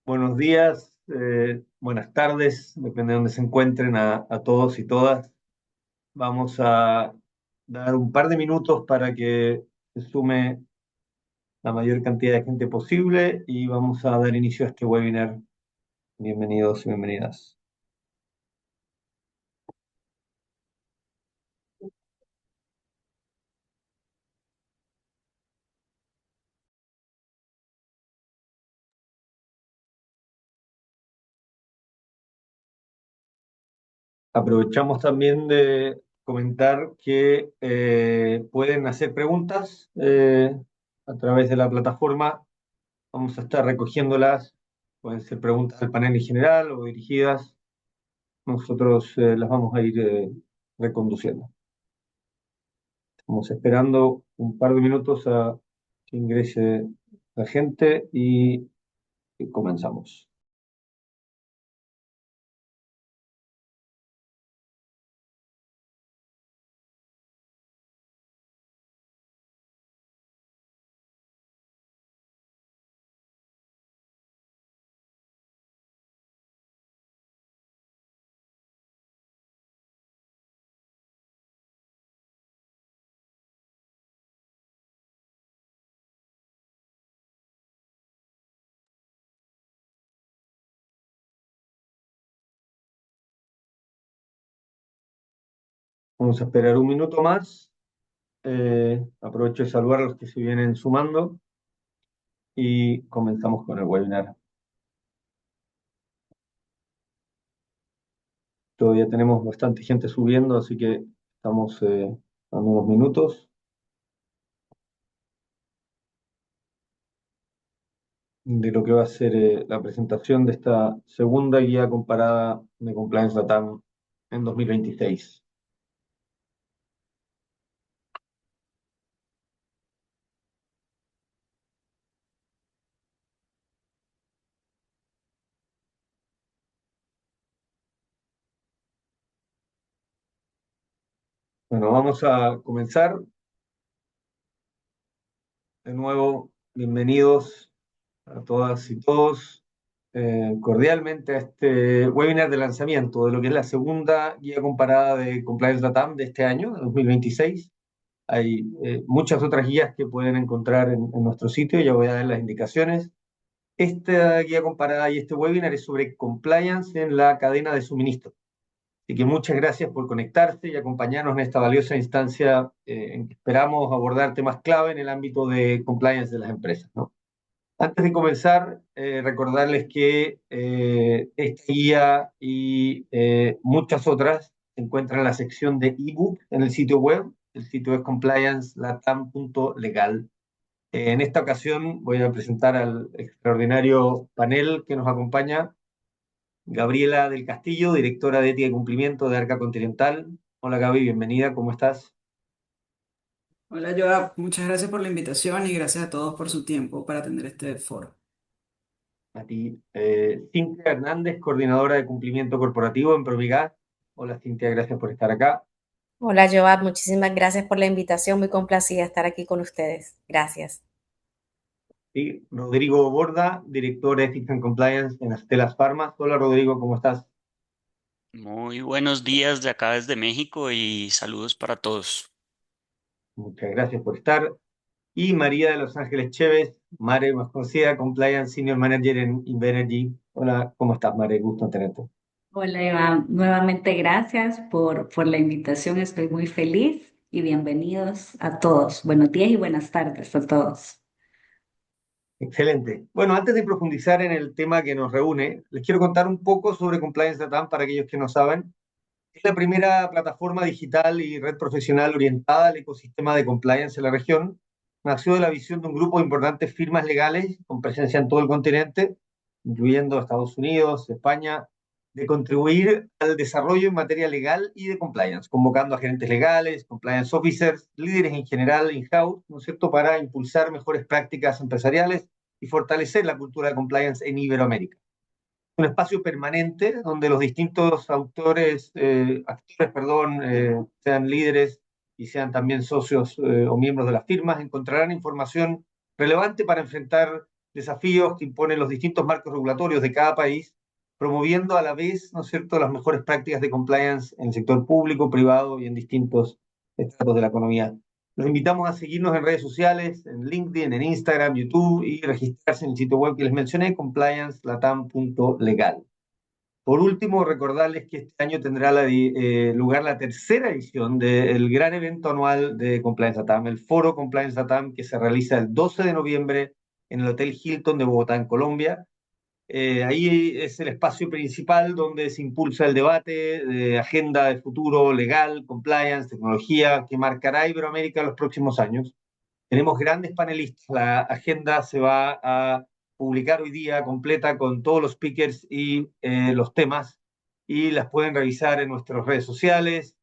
Buenos días, buenas tardes, depende de donde se encuentren a todos y todas. Vamos a dar un par de minutos para que se sume la mayor cantidad de gente posible y vamos a dar inicio a este webinar. Bienvenidos y bienvenidas. Aprovechamos también de comentar que pueden hacer preguntas a través de la plataforma. Vamos a estar recogiéndolas. Pueden ser preguntas del panel en general o dirigidas. Nosotros las vamos a ir reconduciendo. Estamos esperando un par de minutos a que ingrese la gente y comenzamos. Vamos a esperar un minuto más. Aprovecho de saludar a los que se vienen sumando y comenzamos con el webinar. Todavía tenemos bastante gente subiendo, así que estamos dando unos minutos de lo que va a ser la presentación de esta segunda guía comparada de Compliance LATAM en 2026. Bueno, vamos a comenzar. De nuevo, bienvenidos a todas y todos cordialmente a este webinar de lanzamiento de lo que es la segunda guía comparada de Compliance LATAM de este año, de 2026. Hay muchas otras guías que pueden encontrar en nuestro sitio, ya voy a dar las indicaciones. Esta guía comparada y este webinar es sobre compliance en la cadena de suministro. Así que muchas gracias por conectarse y acompañarnos en esta valiosa instancia en que esperamos abordar temas clave en el ámbito de compliance de las empresas, ¿no? Antes de comenzar, recordarles que esta guía y muchas otras se encuentran en la sección de ebook en el sitio web. El sitio es compliancelatam.legal. En esta ocasión voy a presentar al extraordinario panel que nos acompaña. Gabriela del Castillo, directora de Ética y Cumplimiento de Arca Continental. Hola Gaby, bienvenida, ¿cómo estás? Hola, Joab. Muchas gracias por la invitación y gracias a todos por su tiempo para atender este foro. A ti. Cintia Hernández, coordinadora de Cumplimiento Corporativo en Promigas. Hola Cintia, gracias por estar acá. Hola, Joab, muchísimas gracias por la invitación, muy complacida de estar aquí con ustedes. Gracias. Y Rodrigo Borda, director de Ethics and Compliance en Astelas Pharma. Hola Rodrigo, ¿cómo estás? Muy buenos días de acá desde México y saludos para todos. Muchas gracias por estar. Y María de Los Ángeles Chévez, Mare, más conocida, Compliance Senior Manager en Invenergy. Hola, ¿cómo estás, Mare? Gusto en tenerte. Hola Iván, nuevamente gracias por la invitación, estoy muy feliz y bienvenidos a todos. Buenos días y buenas tardes a todos. Excelente. Bueno, antes de profundizar en el tema que nos reúne, les quiero contar un poco sobre Compliance Latam para aquellos que no saben. Es la primera plataforma digital y red profesional orientada al ecosistema de compliance en la región. Nació de la visión de un grupo de importantes firmas legales con presencia en todo el continente, incluyendo Estados Unidos, España, de contribuir al desarrollo en materia legal y de compliance, convocando a gerentes legales, compliance officers, líderes en general in-house, ¿no es cierto?, para impulsar mejores prácticas empresariales y fortalecer la cultura de compliance en Iberoamérica. Un espacio permanente donde los distintos actores, perdón, sean líderes y sean también socios o miembros de las firmas, encontrarán información relevante para enfrentar desafíos que imponen los distintos marcos regulatorios de cada país, promoviendo a la vez, ¿no es cierto?, las mejores prácticas de compliance en el sector público, privado y en distintos estratos de la economía. Los invitamos a seguirnos en redes sociales, en LinkedIn, en Instagram, YouTube y registrarse en el sitio web que les mencioné, compliancelatam.legal. Por último, recordarles que este año tendrá lugar la tercera edición del gran evento anual de Compliance LATAM, el Foro Compliance LATAM, que se realiza el 12 de noviembre en el Hotel Hilton de Bogotá, en Colombia. Ahí es el espacio principal donde se impulsa el debate de agenda de futuro legal, compliance, tecnología, que marcará Iberoamérica en los próximos años. Tenemos grandes panelistas, la agenda se va a publicar hoy día completa con todos los speakers y los temas, y las pueden revisar en nuestras redes sociales.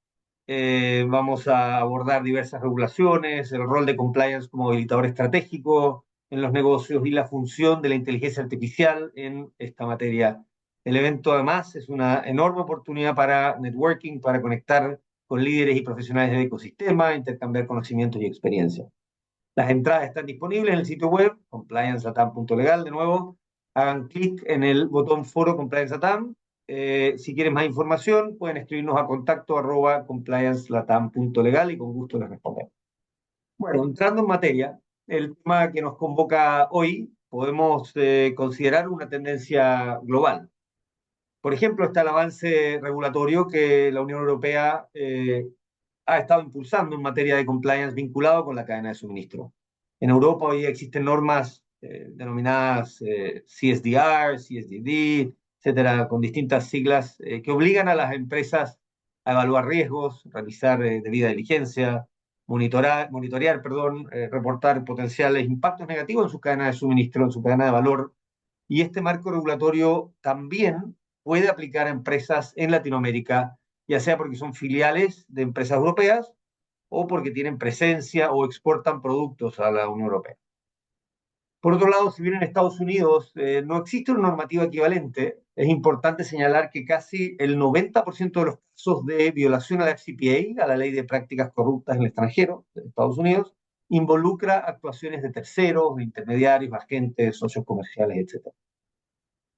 Vamos a abordar diversas regulaciones, el rol de compliance como habilitador estratégico en los negocios y la función de la inteligencia artificial en esta materia. El evento además es una enorme oportunidad para networking, para conectar con líderes y profesionales del ecosistema, intercambiar conocimientos y experiencias. Las entradas están disponibles en el sitio web, compliancelatam.legal, de nuevo. Hagan clic en el botón Foro Compliance Latam. Si quieren más información, pueden escribirnos a contacto@compliancelatam.legal y con gusto les respondemos. Bueno, entrando en materia, el tema que nos convoca hoy podemos considerar una tendencia global. Por ejemplo, está el avance regulatorio que la Unión Europea ha estado impulsando en materia de compliance vinculado con la cadena de suministro. En Europa hoy existen normas denominadas CSDR, CSDD, etcétera, con distintas siglas que obligan a las empresas a evaluar riesgos, realizar debida diligencia, monitorear, reportar potenciales impactos negativos en su cadena de suministro, en su cadena de valor. Y este marco regulatorio también puede aplicar a empresas en Latinoamérica, ya sea porque son filiales de empresas europeas o porque tienen presencia o exportan productos a la Unión Europea. Por otro lado, si bien en Estados Unidos no existe una normativa equivalente, es importante señalar que casi el 90% de los casos de violación a la FCPA, a la Ley de Prácticas Corruptas en el extranjero de Estados Unidos, involucra actuaciones de terceros, de intermediarios, agentes, socios comerciales, etc.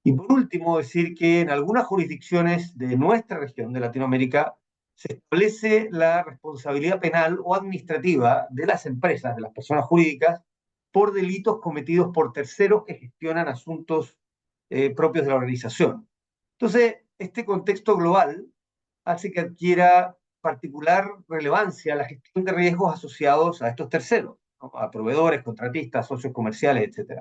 Y por último, decir que en algunas jurisdicciones de nuestra región, de Latinoamérica, se establece la responsabilidad penal o administrativa de las empresas, de las personas jurídicas, por delitos cometidos por terceros que gestionan asuntos propios de la organización. Entonces, este contexto global hace que adquiera particular relevancia la gestión de riesgos asociados a estos terceros, ¿no?, a proveedores, contratistas, socios comerciales, etc.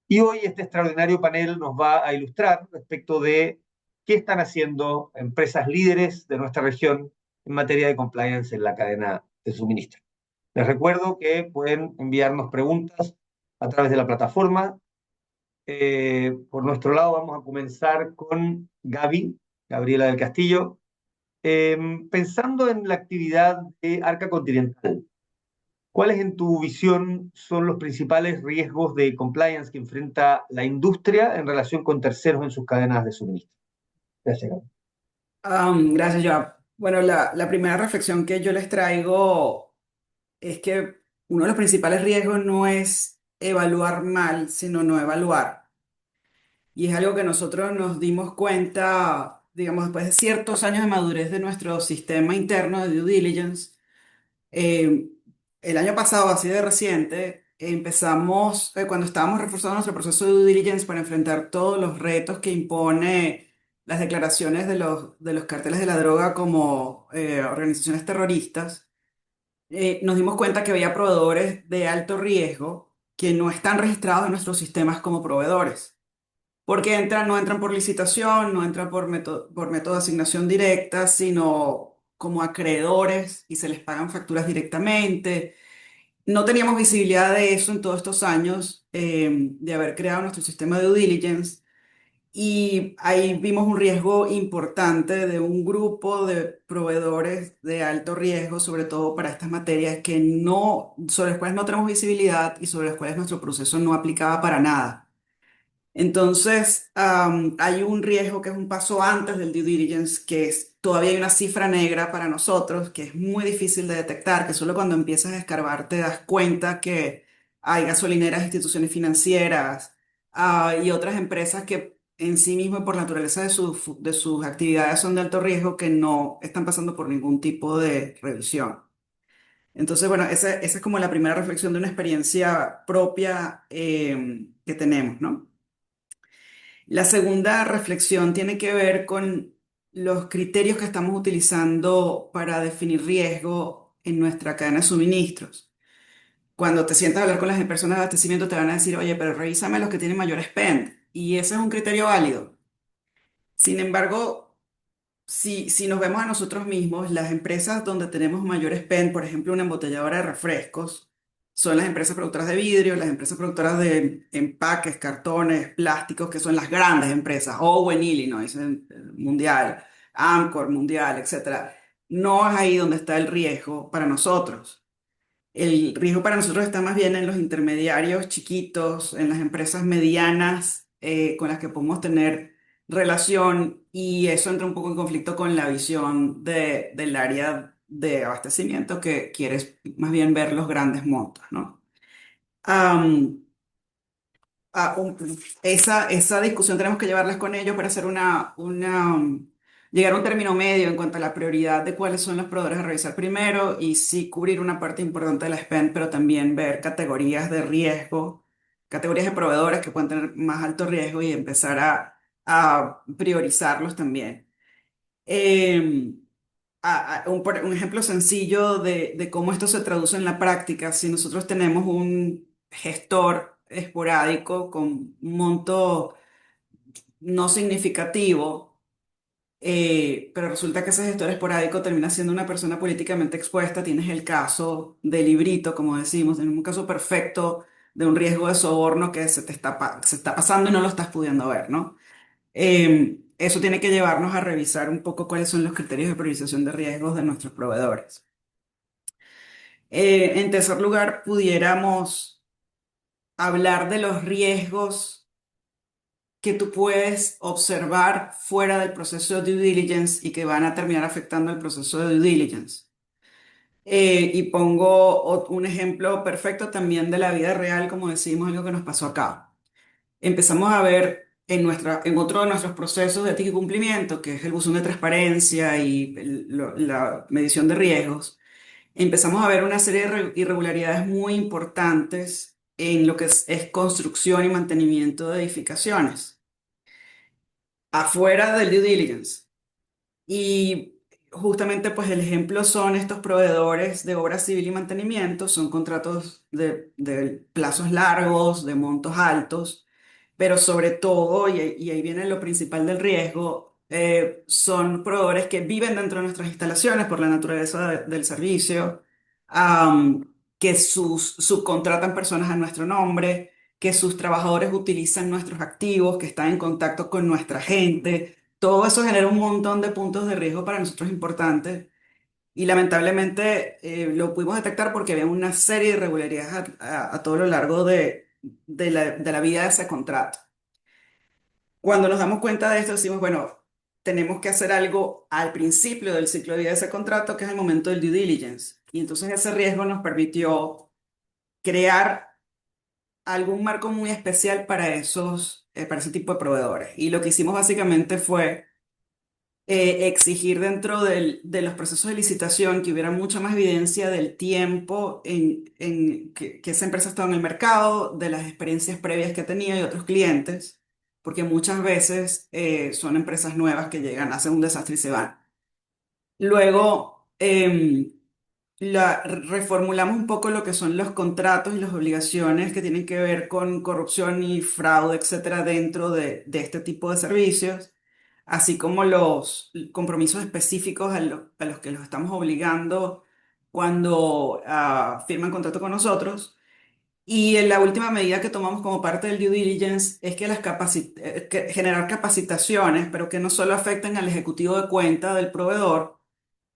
Y hoy este extraordinario panel nos va a ilustrar respecto de qué están haciendo empresas líderes de nuestra región en materia de compliance en la cadena de suministro. Les recuerdo que pueden enviarnos preguntas a través de la plataforma. Por nuestro lado vamos a comenzar con Gabriela del Castillo. Pensando en la actividad de Arca Continental, ¿cuáles en tu visión son los principales riesgos de compliance que enfrenta la industria en relación con terceros en sus cadenas de suministro? Gracias, Gaby. Gracias, Joab. Bueno, la primera reflexión que yo les traigo es que uno de los principales riesgos no es evaluar mal, sino no evaluar. Y es algo que nosotros nos dimos cuenta, digamos, después de ciertos años de madurez de nuestro sistema interno de due diligence. Eh, el año pasado, así de reciente, empezamos, cuando estábamos reforzando nuestro proceso de due diligence para enfrentar todos los retos que impone las declaraciones de los cárteles de la droga como organizaciones terroristas. Nos dimos cuenta que había proveedores de alto riesgo que no están registrados en nuestros sistemas como proveedores, porque no entran por licitación, no entran por método de asignación directa, sino como acreedores y se les pagan facturas directamente. No teníamos visibilidad de eso en todos estos años de haber creado nuestro sistema de due diligence, y ahí vimos un riesgo importante de un grupo de proveedores de alto riesgo, sobre todo para estas materias sobre las cuales no tenemos visibilidad y sobre las cuales nuestro proceso no aplicaba para nada. Entonces, hay un riesgo que es un paso antes del due diligence, que es todavía hay una cifra negra para nosotros, que es muy difícil de detectar, que solo cuando empiezas a escarbar te das cuenta que hay gasolineras, instituciones financieras, y otras empresas que en sí mismo, por naturaleza de sus actividades, son de alto riesgo que no están pasando por ningún tipo de revisión. Entonces, bueno, esa es como la primera reflexión de una experiencia propia que tenemos, ¿no? La segunda reflexión tiene que ver con los criterios que estamos utilizando para definir riesgo en nuestra cadena de suministros. Cuando te sientas a hablar con las personas de abastecimiento, te van a decir, oye, pero revísame los que tienen mayor spend. Y ese es un criterio válido. Sin embargo, si nos vemos a nosotros mismos, las empresas donde tenemos mayor spend, por ejemplo, una embotelladora de refrescos, son las empresas productoras de vidrio, las empresas productoras de empaques, cartones, plásticos, que son las grandes empresas, Owen, Illinois, Mundial, Amcor, Mundial, etcétera. No es ahí donde está el riesgo para nosotros. El riesgo para nosotros está más bien en los intermediarios chiquitos, en las empresas medianas con las que podemos tener relación, y eso entra un poco en conflicto con la visión del área de abastecimiento, que quieres más bien ver los grandes montos, ¿no? Am, ah, un- esa discusión tenemos que llevarlas con ellos para hacer llegar a un término medio en cuanto a la prioridad de cuáles son los proveedores a revisar primero, y sí cubrir una parte importante de la spend, pero también ver categorías de riesgo, categorías de proveedores que pueden tener más alto riesgo, y empezar a priorizarlos también. Eh, un ejemplo sencillo de cómo esto se traduce en la práctica: si nosotros tenemos un gestor esporádico con un monto no significativo, pero resulta que ese gestor esporádico termina siendo una persona políticamente expuesta, tienes el caso del librito, como decimos, en un caso perfecto de un riesgo de soborno que se está pasando y no lo estás pudiendo ver, ¿no? Eso tiene que llevarnos a revisar un poco cuáles son los criterios de priorización de riesgos de nuestros proveedores. En tercer lugar, pudiéramos hablar de los riesgos que tú puedes observar fuera del proceso de due diligence y que van a terminar afectando el proceso de due diligence. Y pongo un ejemplo perfecto también de la vida real, como decimos, algo que nos pasó acá. Empezamos a ver en otro de nuestros procesos de ética y cumplimiento, que es el buzón de transparencia y la medición de riesgos. Empezamos a ver una serie de irregularidades muy importantes en lo que es construcción y mantenimiento de edificaciones, afuera del due diligence. Y justamente, pues el ejemplo son estos proveedores de obra civil y mantenimiento. Son contratos de plazos largos, de montos altos, pero sobre todo, y ahí viene lo principal del riesgo, son proveedores que viven dentro de nuestras instalaciones por la naturaleza del servicio, que subcontratan personas a nuestro nombre, que sus trabajadores utilizan nuestros activos, que están en contacto con nuestra gente. Todo eso genera un montón de puntos de riesgo para nosotros importantes, y lamentablemente lo pudimos detectar porque había una serie de irregularidades a todo lo largo de la vida de ese contrato. Cuando nos damos cuenta de esto, decimos, bueno, tenemos que hacer algo al principio del ciclo de vida de ese contrato, que es el momento del due diligence. Y entonces ese riesgo nos permitió crear algún marco muy especial para ese tipo de proveedores. Y lo que hicimos básicamente fue exigir dentro de los procesos de licitación que hubiera mucha más evidencia del tiempo en que esa empresa estaba en el mercado, de las experiencias previas que tenía y otros clientes, porque muchas veces son empresas nuevas que llegan, hacen un desastre y se van. Luego, reformulamos un poco lo que son los contratos y las obligaciones que tienen que ver con corrupción y fraude, etcétera, dentro de este tipo de servicios, así como los compromisos específicos a los que los estamos obligando cuando firman contrato con nosotros. Y en la última medida que tomamos como parte del due diligence es que generar capacitaciones, pero que no solo afecten al ejecutivo de cuenta del proveedor,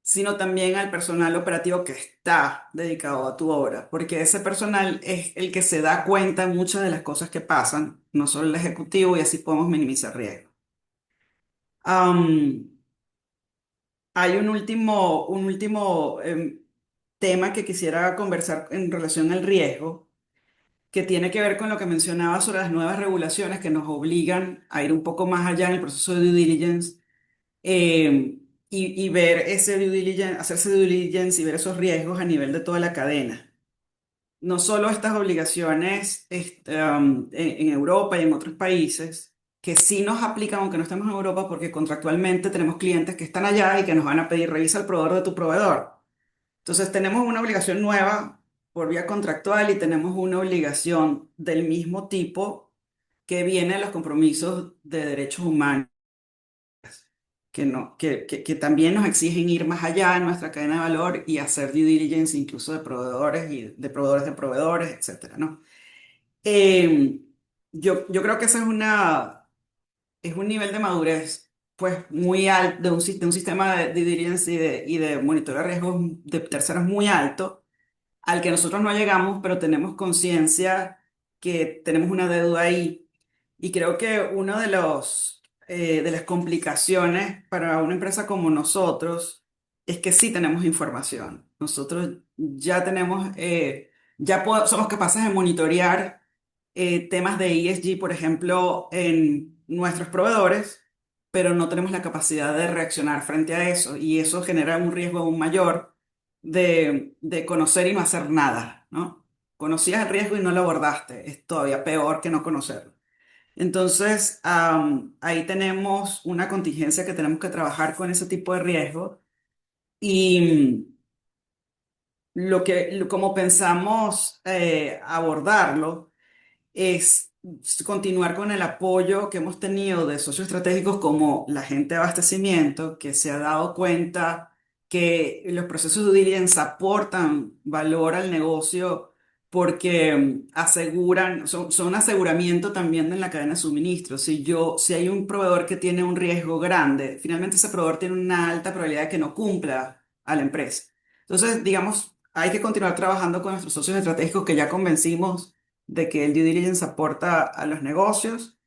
sino también al personal operativo que está dedicado a tu obra, porque ese personal es el que se da cuenta de muchas de las cosas que pasan, no solo el ejecutivo, y así podemos minimizar riesgos. Am, Hay un último tema que quisiera conversar en relación al riesgo, que tiene que ver con lo que mencionaba sobre las nuevas regulaciones que nos obligan a ir un poco más allá en el proceso de due diligence, y ver ese due diligence, hacerse due diligence y ver esos riesgos a nivel de toda la cadena. No solo estas obligaciones en Europa y en otros países, que sí nos aplican aunque no estemos en Europa, porque contractualmente tenemos clientes que están allá y que nos van a pedir, revisa el proveedor de tu proveedor. Entonces tenemos una obligación nueva por vía contractual y tenemos una obligación del mismo tipo que viene de los compromisos de derechos humanos, que, no, que también nos exigen ir más allá en nuestra cadena de valor y hacer due diligence incluso de proveedores y de proveedores, etcétera, ¿no? Eh, yo creo que esa es un nivel de madurez pues muy alto de un sistema de due diligence y de monitoreo de riesgos de terceros muy alto al que nosotros no llegamos, pero tenemos conciencia que tenemos una deuda ahí. Y creo que uno de las complicaciones para una empresa como nosotros es que sí tenemos información. Nosotros ya tenemos, somos capaces de monitorear temas de ESG, por ejemplo, en nuestros proveedores, pero no tenemos la capacidad de reaccionar frente a eso y eso genera un riesgo aún mayor de conocer y no hacer nada, ¿no? Conocías el riesgo y no lo abordaste, es todavía peor que no conocerlo. Entonces, ahí tenemos una contingencia que tenemos que trabajar con ese tipo de riesgo y como pensamos abordarlo es continuar con el apoyo que hemos tenido de socios estratégicos como la gente de abastecimiento, que se ha dado cuenta que los procesos de due diligence aportan valor al negocio porque aseguran, son un aseguramiento también en la cadena de suministro. Si hay un proveedor que tiene un riesgo grande, finalmente ese proveedor tiene una alta probabilidad de que no cumpla a la empresa. Entonces, digamos, hay que continuar trabajando con nuestros socios estratégicos que ya convencimos de que el due diligence aporta a los negocios.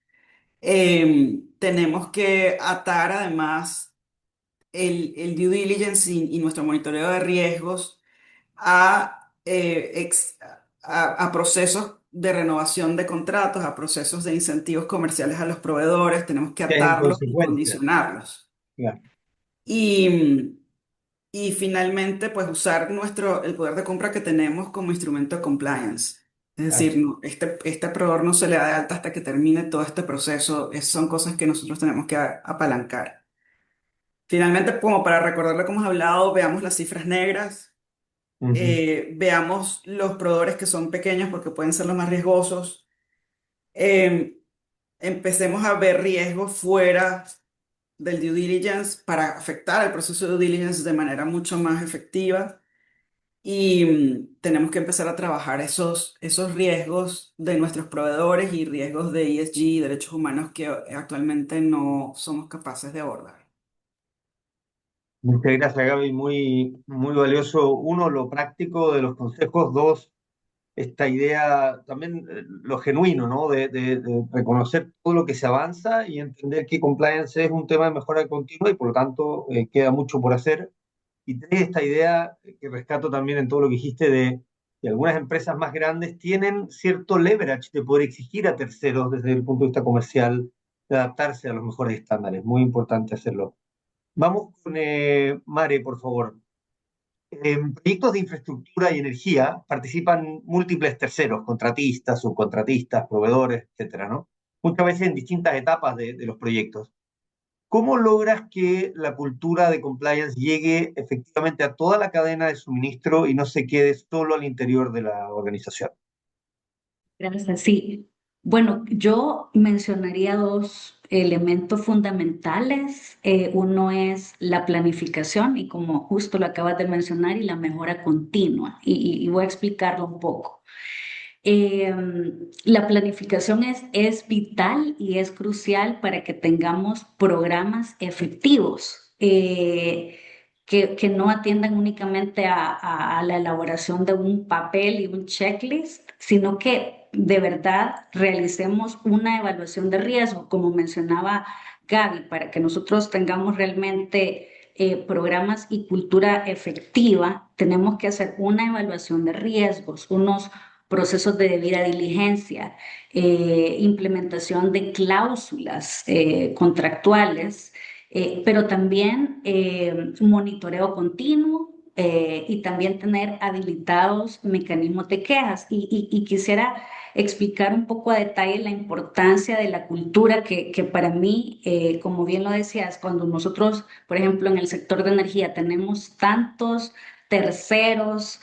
Tenemos que atar además el due diligence y nuestro monitoreo de riesgos a, a procesos de renovación de contratos, a procesos de incentivos comerciales a los proveedores. Tenemos que Que es en atarlos y consecuencia. condicionarlos. Claro. Y, y finalmente, pues usar el poder de compra que tenemos como instrumento de compliance. Es decir, Así. este proveedor no se le da de alta hasta que termine todo este proceso. Esas son cosas que nosotros tenemos que apalancar. Finalmente, como para recordarle cómo hemos hablado, veamos las cifras negras, Ujú. veamos los proveedores que son pequeños porque pueden ser los más riesgosos. Eh, Empecemos a ver riesgos fuera del due diligence para afectar el proceso de due diligence de manera mucho más efectiva. Y tenemos que empezar a trabajar esos riesgos de nuestros proveedores y riesgos de ESG y derechos humanos que actualmente no somos capaces de abordar. Muchas gracias, Gaby. Muy, muy valioso. Uno, lo práctico de los consejos. Dos, esta idea, también lo genuino, ¿no? De reconocer todo lo que se avanza y entender que compliance es un tema de mejora continua y por lo tanto queda mucho por hacer. Y tres, esta idea que rescato también en todo lo que dijiste de que algunas empresas más grandes tienen cierto leverage de poder exigir a terceros desde el punto de vista comercial de adaptarse a los mejores estándares. Muy importante hacerlo. Vamos con Mare, por favor. En proyectos de infraestructura y energía participan múltiples terceros, contratistas, subcontratistas, proveedores, etcétera, ¿no? Muchas veces en distintas etapas de los proyectos. ¿Cómo logras que la cultura de compliance llegue efectivamente a toda la cadena de suministro y no se quede solo al interior de la organización? Gracias. Sí. Bueno, yo mencionaría dos elementos fundamentales. Uno es la planificación y como justo lo acabas de mencionar, y la mejora continua. Y voy a explicarlo un poco. Eh, la planificación es vital y es crucial para que tengamos programas efectivos. Que no atiendan únicamente a la elaboración de un papel y un checklist, sino que de verdad realicemos una evaluación de riesgo, como mencionaba Gaby, para que nosotros tengamos realmente programas y cultura efectiva, tenemos que hacer una evaluación de riesgos, unos procesos de debida diligencia, implementación de cláusulas contractuales, pero también monitoreo continuo. Y también tener habilitados mecanismos de quejas. Y quisiera explicar un poco a detalle la importancia de la cultura que para mí, como bien lo decías, cuando nosotros, por ejemplo, en el sector de energía tenemos tantos terceros,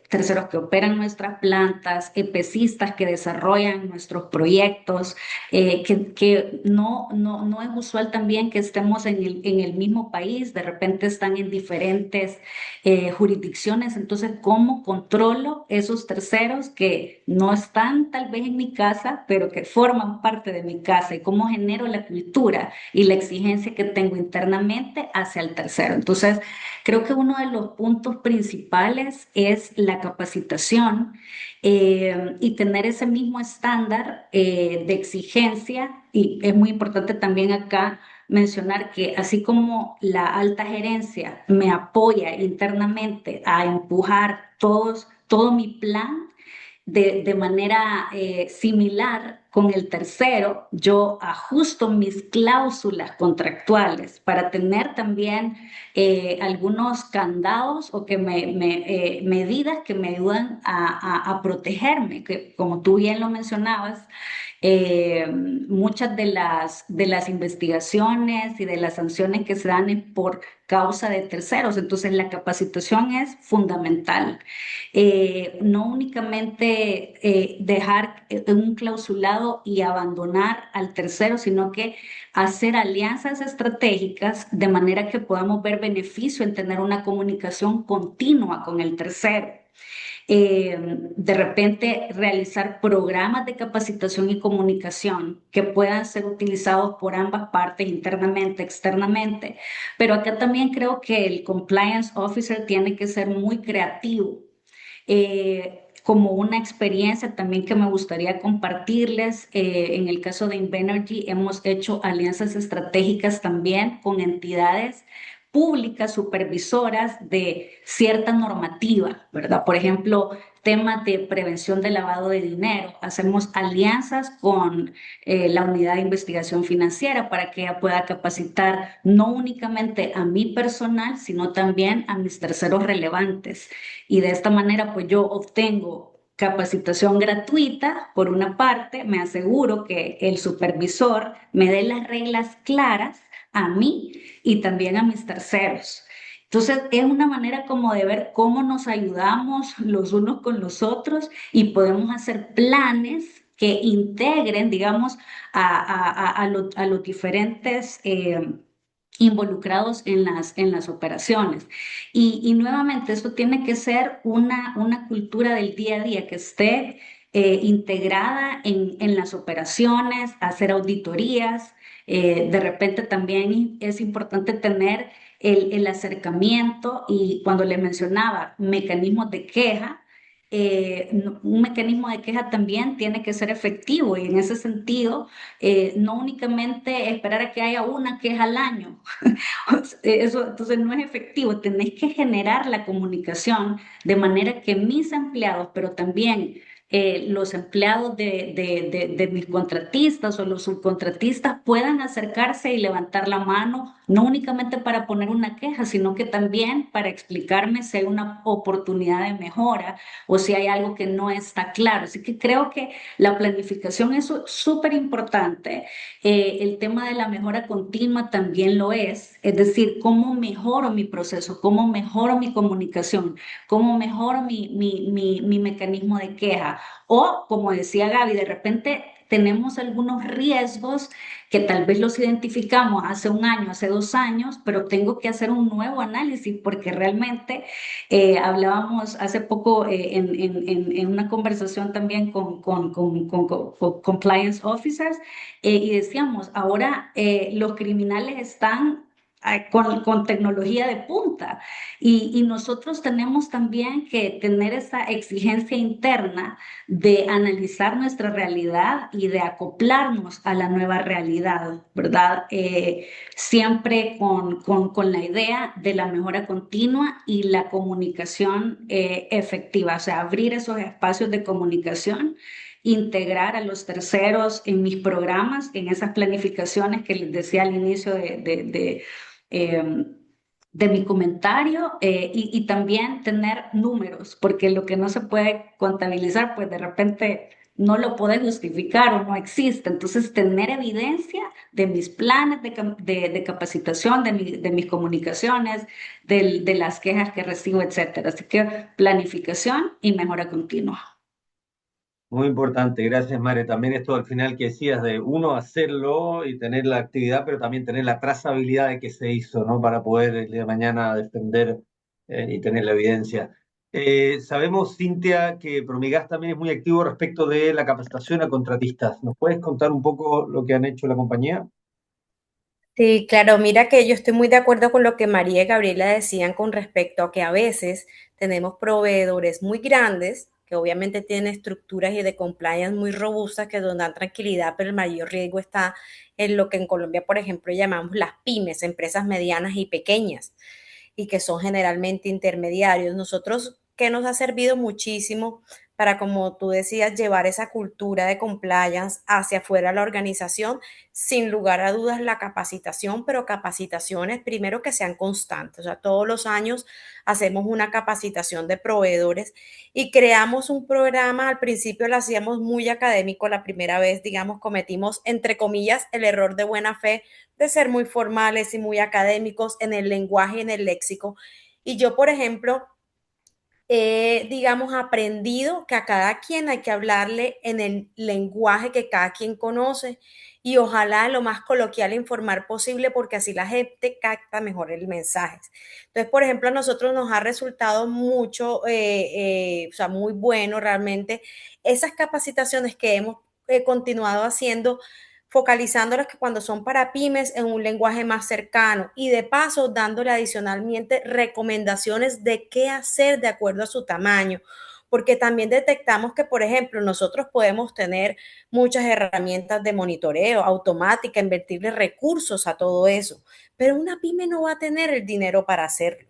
terceros que operan nuestras plantas, EPCistas que desarrollan nuestros proyectos, que no es usual también que estemos en el mismo país, de repente están en diferentes jurisdicciones. Entonces, ¿cómo controlo esos terceros que no están tal vez en mi casa, pero que forman parte de mi casa? ¿Y cómo genero la cultura y la exigencia que tengo internamente hacia el tercero? Entonces, creo que uno de los puntos principales es la capacitación, y tener ese mismo estándar de exigencia. Y es muy importante también acá mencionar que así como la alta gerencia me apoya internamente a empujar todo mi plan, de manera similar con el tercero, yo ajusto mis cláusulas contractuales para tener también algunos candados o medidas que me ayudan a protegerme, que como tú bien lo mencionabas, muchas de las investigaciones y de las sanciones que se dan es por causa de terceros. Entonces, la capacitación es fundamental. No únicamente dejar un clausulado y abandonar al tercero, sino que hacer alianzas estratégicas de manera que podamos ver beneficio en tener una comunicación continua con el tercero. De repente realizar programas de capacitación y comunicación que puedan ser utilizados por ambas partes, internamente, externamente. Pero acá también creo que el compliance officer tiene que ser muy creativo. Como una experiencia también que me gustaría compartirles, en el caso de Invenergy hemos hecho alianzas estratégicas también con entidades públicas supervisoras de cierta normativa, ¿verdad? Por ejemplo, temas de prevención de lavado de dinero. Hacemos alianzas con la unidad de investigación financiera para que ella pueda capacitar no únicamente a mi personal, sino también a mis terceros relevantes. Y de esta manera, pues yo obtengo capacitación gratuita, por una parte, me aseguro que el supervisor me dé las reglas claras a mí y también a mis terceros. Entonces, es una manera como de ver cómo nos ayudamos los unos con los otros y podemos hacer planes que integren, digamos, a los diferentes involucrados en las operaciones. Y nuevamente, eso tiene que ser una cultura del día a día que esté integrada en las operaciones, hacer auditorías. De repente también es importante tener el acercamiento, y cuando les mencionaba mecanismos de queja, un mecanismo de queja también tiene que ser efectivo, y en ese sentido, no únicamente esperar a que haya una queja al año. Eso entonces no es efectivo. Tenéis que generar la comunicación de manera que mis empleados, pero también los empleados de mis contratistas o los subcontratistas puedan acercarse y levantar la mano, no únicamente para poner una queja, sino que también para explicarme si hay una oportunidad de mejora o si hay algo que no está claro. Así que creo que la planificación es súper importante. El tema de la mejora continua también lo es decir, cómo mejoro mi proceso, cómo mejoro mi comunicación, cómo mejoro mi mecanismo de queja. O, como decía Gaby, de repente tenemos algunos riesgos que tal vez los identificamos hace un año, hace 2 años, pero tengo que hacer un nuevo análisis porque realmente hablábamos hace poco en una conversación también con compliance officers, y decíamos, ahora los criminales están con tecnología de punta. Y nosotros tenemos también que tener esa exigencia interna de analizar nuestra realidad y de acoplarnos a la nueva realidad, ¿verdad? Siempre con la idea de la mejora continua y la comunicación efectiva, o sea, abrir esos espacios de comunicación, integrar a los terceros en mis programas, en esas planificaciones que les decía al inicio eh, de mi comentario, y también tener números, porque lo que no se puede contabilizar, pues de repente no lo puede justificar o no existe. Entonces, tener evidencia de mis planes de capacitación, de mis comunicaciones, de las quejas que recibo, etcétera. Así que planificación y mejora continua. Muy importante, gracias Mare. También esto al final que decías de uno hacerlo y tener la actividad, pero también tener la trazabilidad de que se hizo, ¿no? Para poder el día de mañana defender y tener la evidencia. Sabemos, Cintia, que Promigas también es muy activo respecto de la capacitación a contratistas. ¿Nos puedes contar un poco lo que han hecho la compañía? Sí, claro, mira que yo estoy muy de acuerdo con lo que María y Gabriela decían con respecto a que a veces tenemos proveedores muy grandes que obviamente tienen estructuras y de compliance muy robustas que nos dan tranquilidad, pero el mayor riesgo está en lo que en Colombia, por ejemplo, llamamos las pymes, empresas medianas y pequeñas, y que son generalmente intermediarios. Nosotros, que nos ha servido muchísimo para, como tú decías, llevar esa cultura de compliance hacia afuera de la organización, sin lugar a dudas la capacitación, pero capacitaciones primero que sean constantes, o sea, todos los años hacemos una capacitación de proveedores y creamos un programa, al principio lo hacíamos muy académico, la primera vez, digamos, cometimos, entre comillas, el error de buena fe de ser muy formales y muy académicos en el lenguaje y en el léxico. Y yo, por ejemplo, digamos, aprendido que a cada quien hay que hablarle en el lenguaje que cada quien conoce y ojalá lo más coloquial e informar posible porque así la gente capta mejor el mensaje. Entonces, por ejemplo, a nosotros nos ha resultado mucho, o sea, muy bueno realmente esas capacitaciones que hemos continuado haciendo focalizándolas que cuando son para pymes en un lenguaje más cercano y de paso dándole adicionalmente recomendaciones de qué hacer de acuerdo a su tamaño, porque también detectamos que, por ejemplo, nosotros podemos tener muchas herramientas de monitoreo automática, invertirle recursos a todo eso, pero una pyme no va a tener el dinero para hacerlo.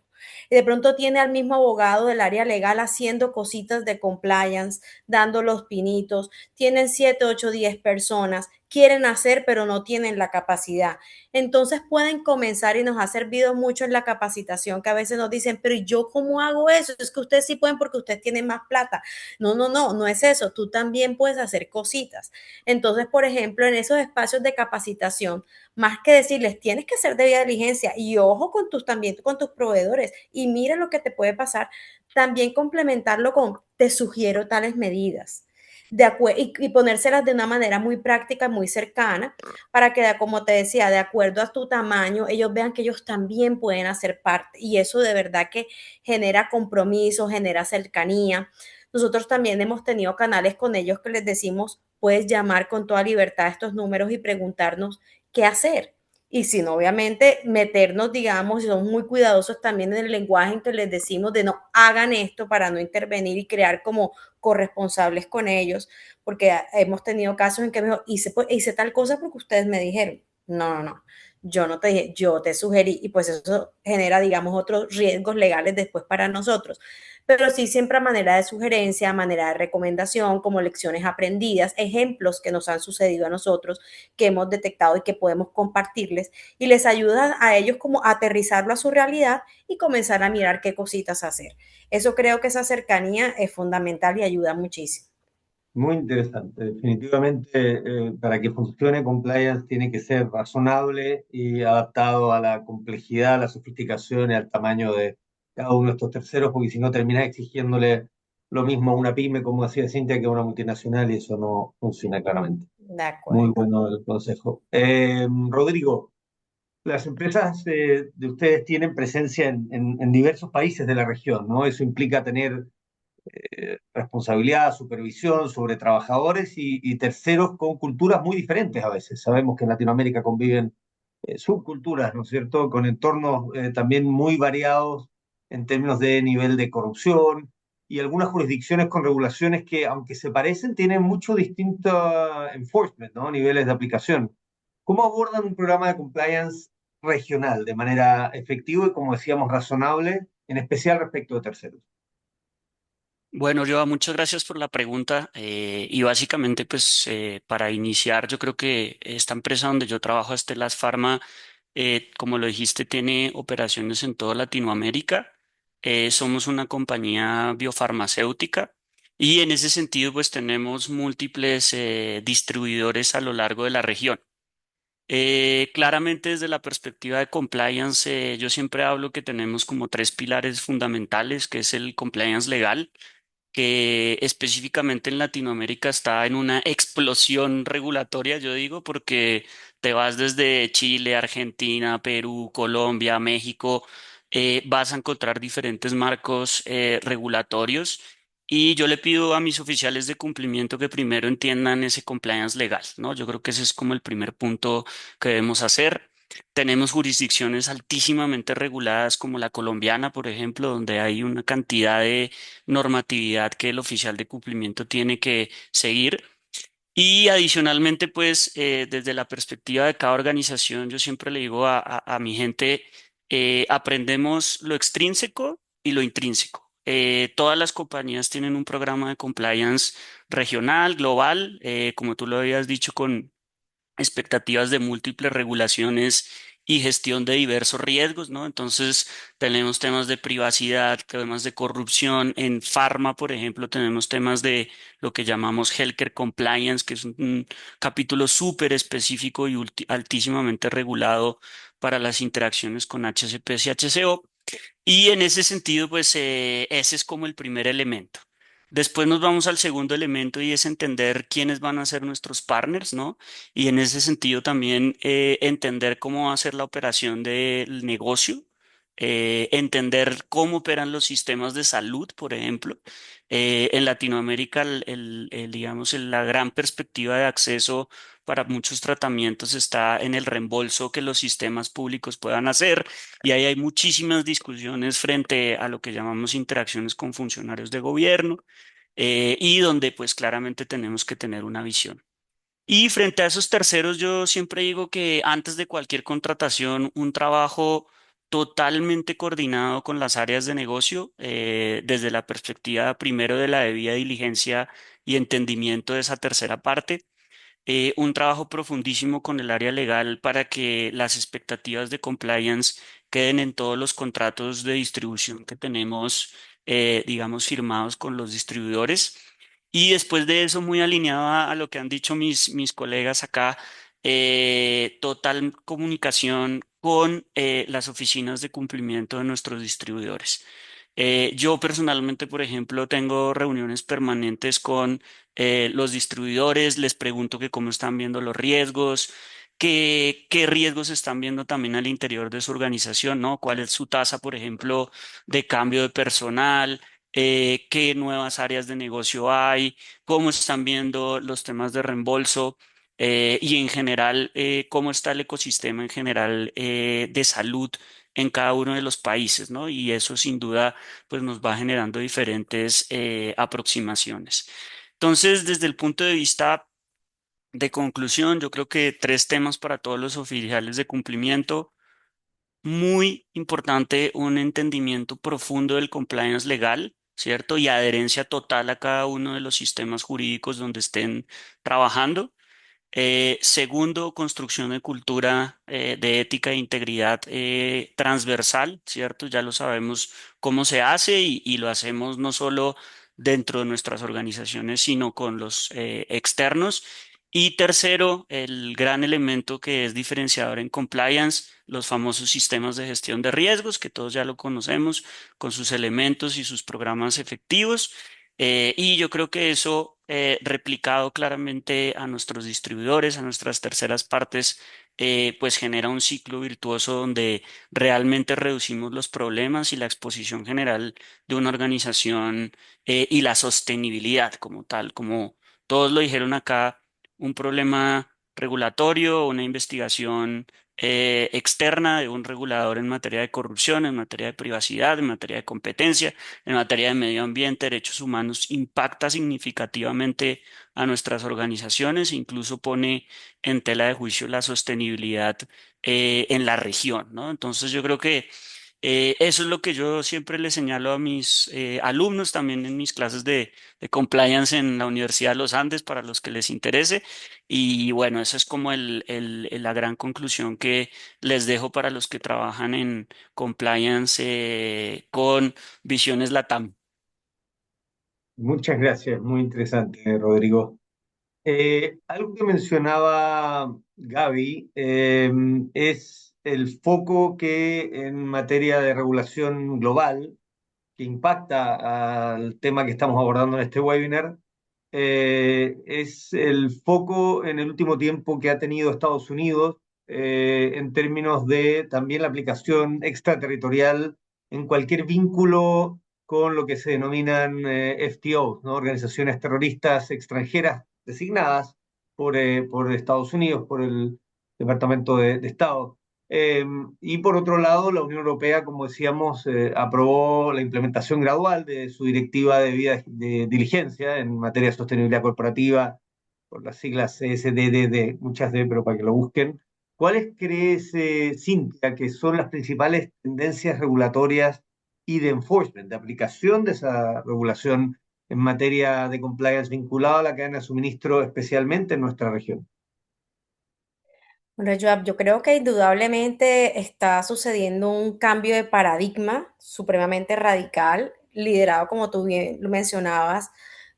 Y de pronto tiene al mismo abogado del área legal haciendo cositas de compliance, dando los pinitos, tienen 7, 8, 10 personas, quieren hacer, pero no tienen la capacidad. Entonces pueden comenzar y nos ha servido mucho en la capacitación que a veces nos dicen, pero ¿yo cómo hago eso? Es que ustedes sí pueden porque ustedes tienen más plata. No, no, no, no es eso. Tú también puedes hacer cositas. Entonces, por ejemplo, en esos espacios de capacitación, más que decirles, tienes que hacer debida diligencia y ojo con tus también con tus proveedores y mira lo que te puede pasar, también complementarlo con, te sugiero tales medidas y ponérselas de una manera muy práctica, muy cercana, para que, como te decía, de acuerdo a tu tamaño, ellos vean que ellos también pueden hacer parte. Y eso de verdad que genera compromiso, genera cercanía. Nosotros también hemos tenido canales con ellos que les decimos, puedes llamar con toda libertad a estos números y preguntarnos qué hacer. Y sin obviamente meternos, digamos, y son muy cuidadosos también en el lenguaje en que les decimos de no hagan esto para no intervenir y crear como corresponsables con ellos, porque hemos tenido casos en que me dijo, hice tal cosa porque ustedes me dijeron. No, no, no, yo no te dije, yo te sugerí y pues eso genera, digamos, otros riesgos legales después para nosotros. Pero sí siempre a manera de sugerencia, a manera de recomendación, como lecciones aprendidas, ejemplos que nos han sucedido a nosotros, que hemos detectado y que podemos compartirles y les ayuda a ellos como a aterrizarlo a su realidad y comenzar a mirar qué cositas hacer. Eso creo que esa cercanía es fundamental y ayuda muchísimo. Muy interesante. Definitivamente, para que funcione compliance tiene que ser razonable y adaptado a la complejidad, a la sofisticación y al tamaño de cada uno de estos terceros, porque si no terminas exigiéndole lo mismo a una pyme, como decía Cintia, que a una multinacional y eso no funciona claramente. De Muy acuerdo. bueno el consejo. Rodrigo, las empresas de ustedes tienen presencia en diversos países de la región, ¿no? Eso implica tener responsabilidad, supervisión sobre trabajadores y terceros con culturas muy diferentes a veces. Sabemos que en Latinoamérica conviven subculturas, ¿no es cierto?, con entornos también muy variados en términos de nivel de corrupción y algunas jurisdicciones con regulaciones que, aunque se parecen, tienen mucho distinto enforcement, ¿no?, niveles de aplicación. ¿Cómo abordan un programa de compliance regional de manera efectiva y, como decíamos, razonable, en especial respecto de terceros? Bueno, Joa, muchas gracias por la pregunta. Y básicamente, pues, para iniciar, yo creo que esta empresa donde yo trabajo, Estelas Pharma, como lo dijiste, tiene operaciones en toda Latinoamérica. Somos una compañía biofarmacéutica y en ese sentido, pues, tenemos múltiples distribuidores a lo largo de la región. Claramente desde la perspectiva de compliance, yo siempre hablo que tenemos como tres pilares fundamentales, que es el compliance legal, que específicamente en Latinoamérica está en una explosión regulatoria, yo digo, porque te vas desde Chile, Argentina, Perú, Colombia, México, vas a encontrar diferentes marcos regulatorios. Y yo le pido a mis oficiales de cumplimiento que primero entiendan ese compliance legal, ¿no? Yo creo que ese es como el primer punto que debemos hacer. Tenemos jurisdicciones altísimamente reguladas como la colombiana, por ejemplo, donde hay una cantidad de normatividad que el oficial de cumplimiento tiene que seguir. Y adicionalmente, pues desde la perspectiva de cada organización, yo siempre le digo a mi gente, aprendemos lo extrínseco y lo intrínseco. Todas las compañías tienen un programa de compliance regional, global, como tú lo habías dicho, con expectativas de múltiples regulaciones y gestión de diversos riesgos, ¿no? Entonces, tenemos temas de privacidad, temas de corrupción. En Pharma, por ejemplo, tenemos temas de lo que llamamos Healthcare Compliance, que es un capítulo súper específico y altísimamente regulado para las interacciones con HCPs y HCO. Y en ese sentido, pues ese es como el primer elemento. Después nos vamos al segundo elemento y es entender quiénes van a ser nuestros partners, ¿no? Y en ese sentido también entender cómo va a ser la operación del negocio, entender cómo operan los sistemas de salud, por ejemplo. En Latinoamérica, digamos, la gran perspectiva de acceso para muchos tratamientos está en el reembolso que los sistemas públicos puedan hacer. Y ahí hay muchísimas discusiones frente a lo que llamamos interacciones con funcionarios de gobierno, y donde pues claramente tenemos que tener una visión. Y frente a esos terceros, yo siempre digo que antes de cualquier contratación, un trabajo totalmente coordinado con las áreas de negocio, desde la perspectiva primero de la debida diligencia y entendimiento de esa tercera parte, un trabajo profundísimo con el área legal para que las expectativas de compliance queden en todos los contratos de distribución que tenemos, digamos, firmados con los distribuidores. Y después de eso, muy alineado a lo que han dicho mis colegas acá, total comunicación con las oficinas de cumplimiento de nuestros distribuidores. Yo personalmente, por ejemplo, tengo reuniones permanentes con los distribuidores, les pregunto que cómo están viendo los riesgos, qué riesgos están viendo también al interior de su organización, ¿no? ¿Cuál es su tasa, por ejemplo, de cambio de personal? ¿Qué nuevas áreas de negocio hay? ¿Cómo están viendo los temas de reembolso? Y en general, cómo está el ecosistema en general de salud en cada uno de los países, ¿no? Y eso sin duda pues nos va generando diferentes aproximaciones. Entonces, desde el punto de vista de conclusión, yo creo que tres temas para todos los oficiales de cumplimiento. Muy importante un entendimiento profundo del compliance legal, ¿cierto? Y adherencia total a cada uno de los sistemas jurídicos donde estén trabajando. Segundo, construcción de cultura de ética e integridad transversal, ¿cierto? Ya lo sabemos cómo se hace y lo hacemos no solo dentro de nuestras organizaciones, sino con los externos. Y tercero, el gran elemento que es diferenciador en compliance, los famosos sistemas de gestión de riesgos, que todos ya lo conocemos, con sus elementos y sus programas efectivos. Y yo creo que eso, replicado claramente a nuestros distribuidores, a nuestras terceras partes, pues genera un ciclo virtuoso donde realmente reducimos los problemas y la exposición general de una organización, y la sostenibilidad como tal, como todos lo dijeron acá, un problema regulatorio, una investigación externa de un regulador en materia de corrupción, en materia de privacidad, en materia de competencia, en materia de medio ambiente, derechos humanos, impacta significativamente a nuestras organizaciones e incluso pone en tela de juicio la sostenibilidad en la región, ¿no? Entonces yo creo que eso es lo que yo siempre le señalo a mis alumnos también en mis clases de compliance en la Universidad de los Andes para los que les interese. Y bueno, esa es como la gran conclusión que les dejo para los que trabajan en compliance con Visiones Latam. Muchas gracias, muy interesante, Rodrigo. Algo que mencionaba Gaby es el foco que en materia de regulación global, que impacta al tema que estamos abordando en este webinar, es el foco en el último tiempo que ha tenido Estados Unidos en términos de también la aplicación extraterritorial en cualquier vínculo con lo que se denominan FTOs, ¿no? Organizaciones terroristas extranjeras designadas por Estados Unidos, por el Departamento de Estado. Y por otro lado, la Unión Europea, como decíamos, aprobó la implementación gradual de su directiva de diligencia en materia de sostenibilidad corporativa, por las siglas CSDDD, muchas de, pero para que lo busquen. ¿Cuáles crees, Cintia, que son las principales tendencias regulatorias y de enforcement, de aplicación de esa regulación en materia de compliance vinculada a la cadena de suministro, especialmente en nuestra región? Bueno, yo creo que indudablemente está sucediendo un cambio de paradigma supremamente radical, liderado, como tú bien lo mencionabas,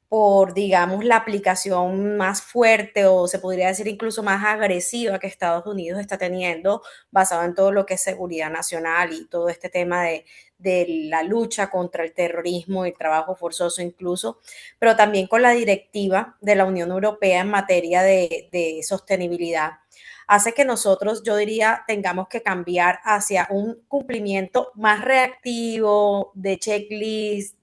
por, digamos, la aplicación más fuerte o se podría decir incluso más agresiva que Estados Unidos está teniendo, basado en todo lo que es seguridad nacional y todo este tema de la lucha contra el terrorismo y el trabajo forzoso incluso, pero también con la directiva de la Unión Europea en materia de sostenibilidad hace que nosotros, yo diría, tengamos que cambiar hacia un cumplimiento más reactivo, de checklist,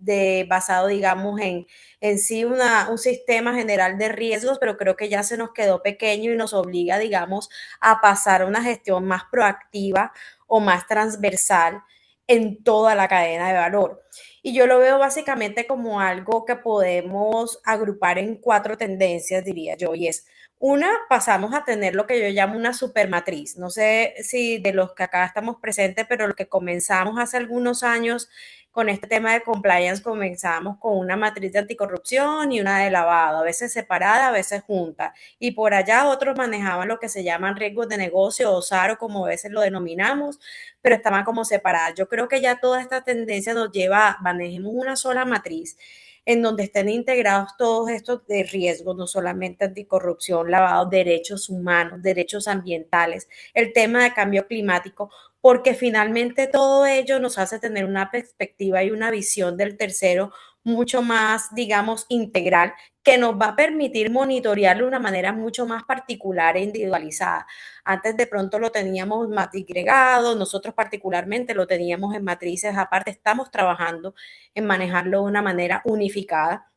basado, digamos, en sí un sistema general de riesgos, pero creo que ya se nos quedó pequeño y nos obliga, digamos, a pasar a una gestión más proactiva o más transversal en toda la cadena de valor. Y yo lo veo básicamente como algo que podemos agrupar en cuatro tendencias, diría yo, y es una, pasamos a tener lo que yo llamo una supermatriz. No sé si de los que acá estamos presentes, pero lo que comenzamos hace algunos años con este tema de compliance, comenzamos con una matriz de anticorrupción y una de lavado, a veces separada, a veces junta. Y por allá otros manejaban lo que se llaman riesgos de negocio o SARO, como a veces lo denominamos, pero estaban como separadas. Yo creo que ya toda esta tendencia nos lleva a manejemos una sola matriz en donde estén integrados todos estos de riesgos, no solamente anticorrupción, lavado, derechos humanos, derechos ambientales, el tema de cambio climático, porque finalmente todo ello nos hace tener una perspectiva y una visión del tercero mucho más, digamos, integral, que nos va a permitir monitorearlo de una manera mucho más particular e individualizada. Antes de pronto lo teníamos más disgregado, nosotros particularmente lo teníamos en matrices aparte, estamos trabajando en manejarlo de una manera unificada.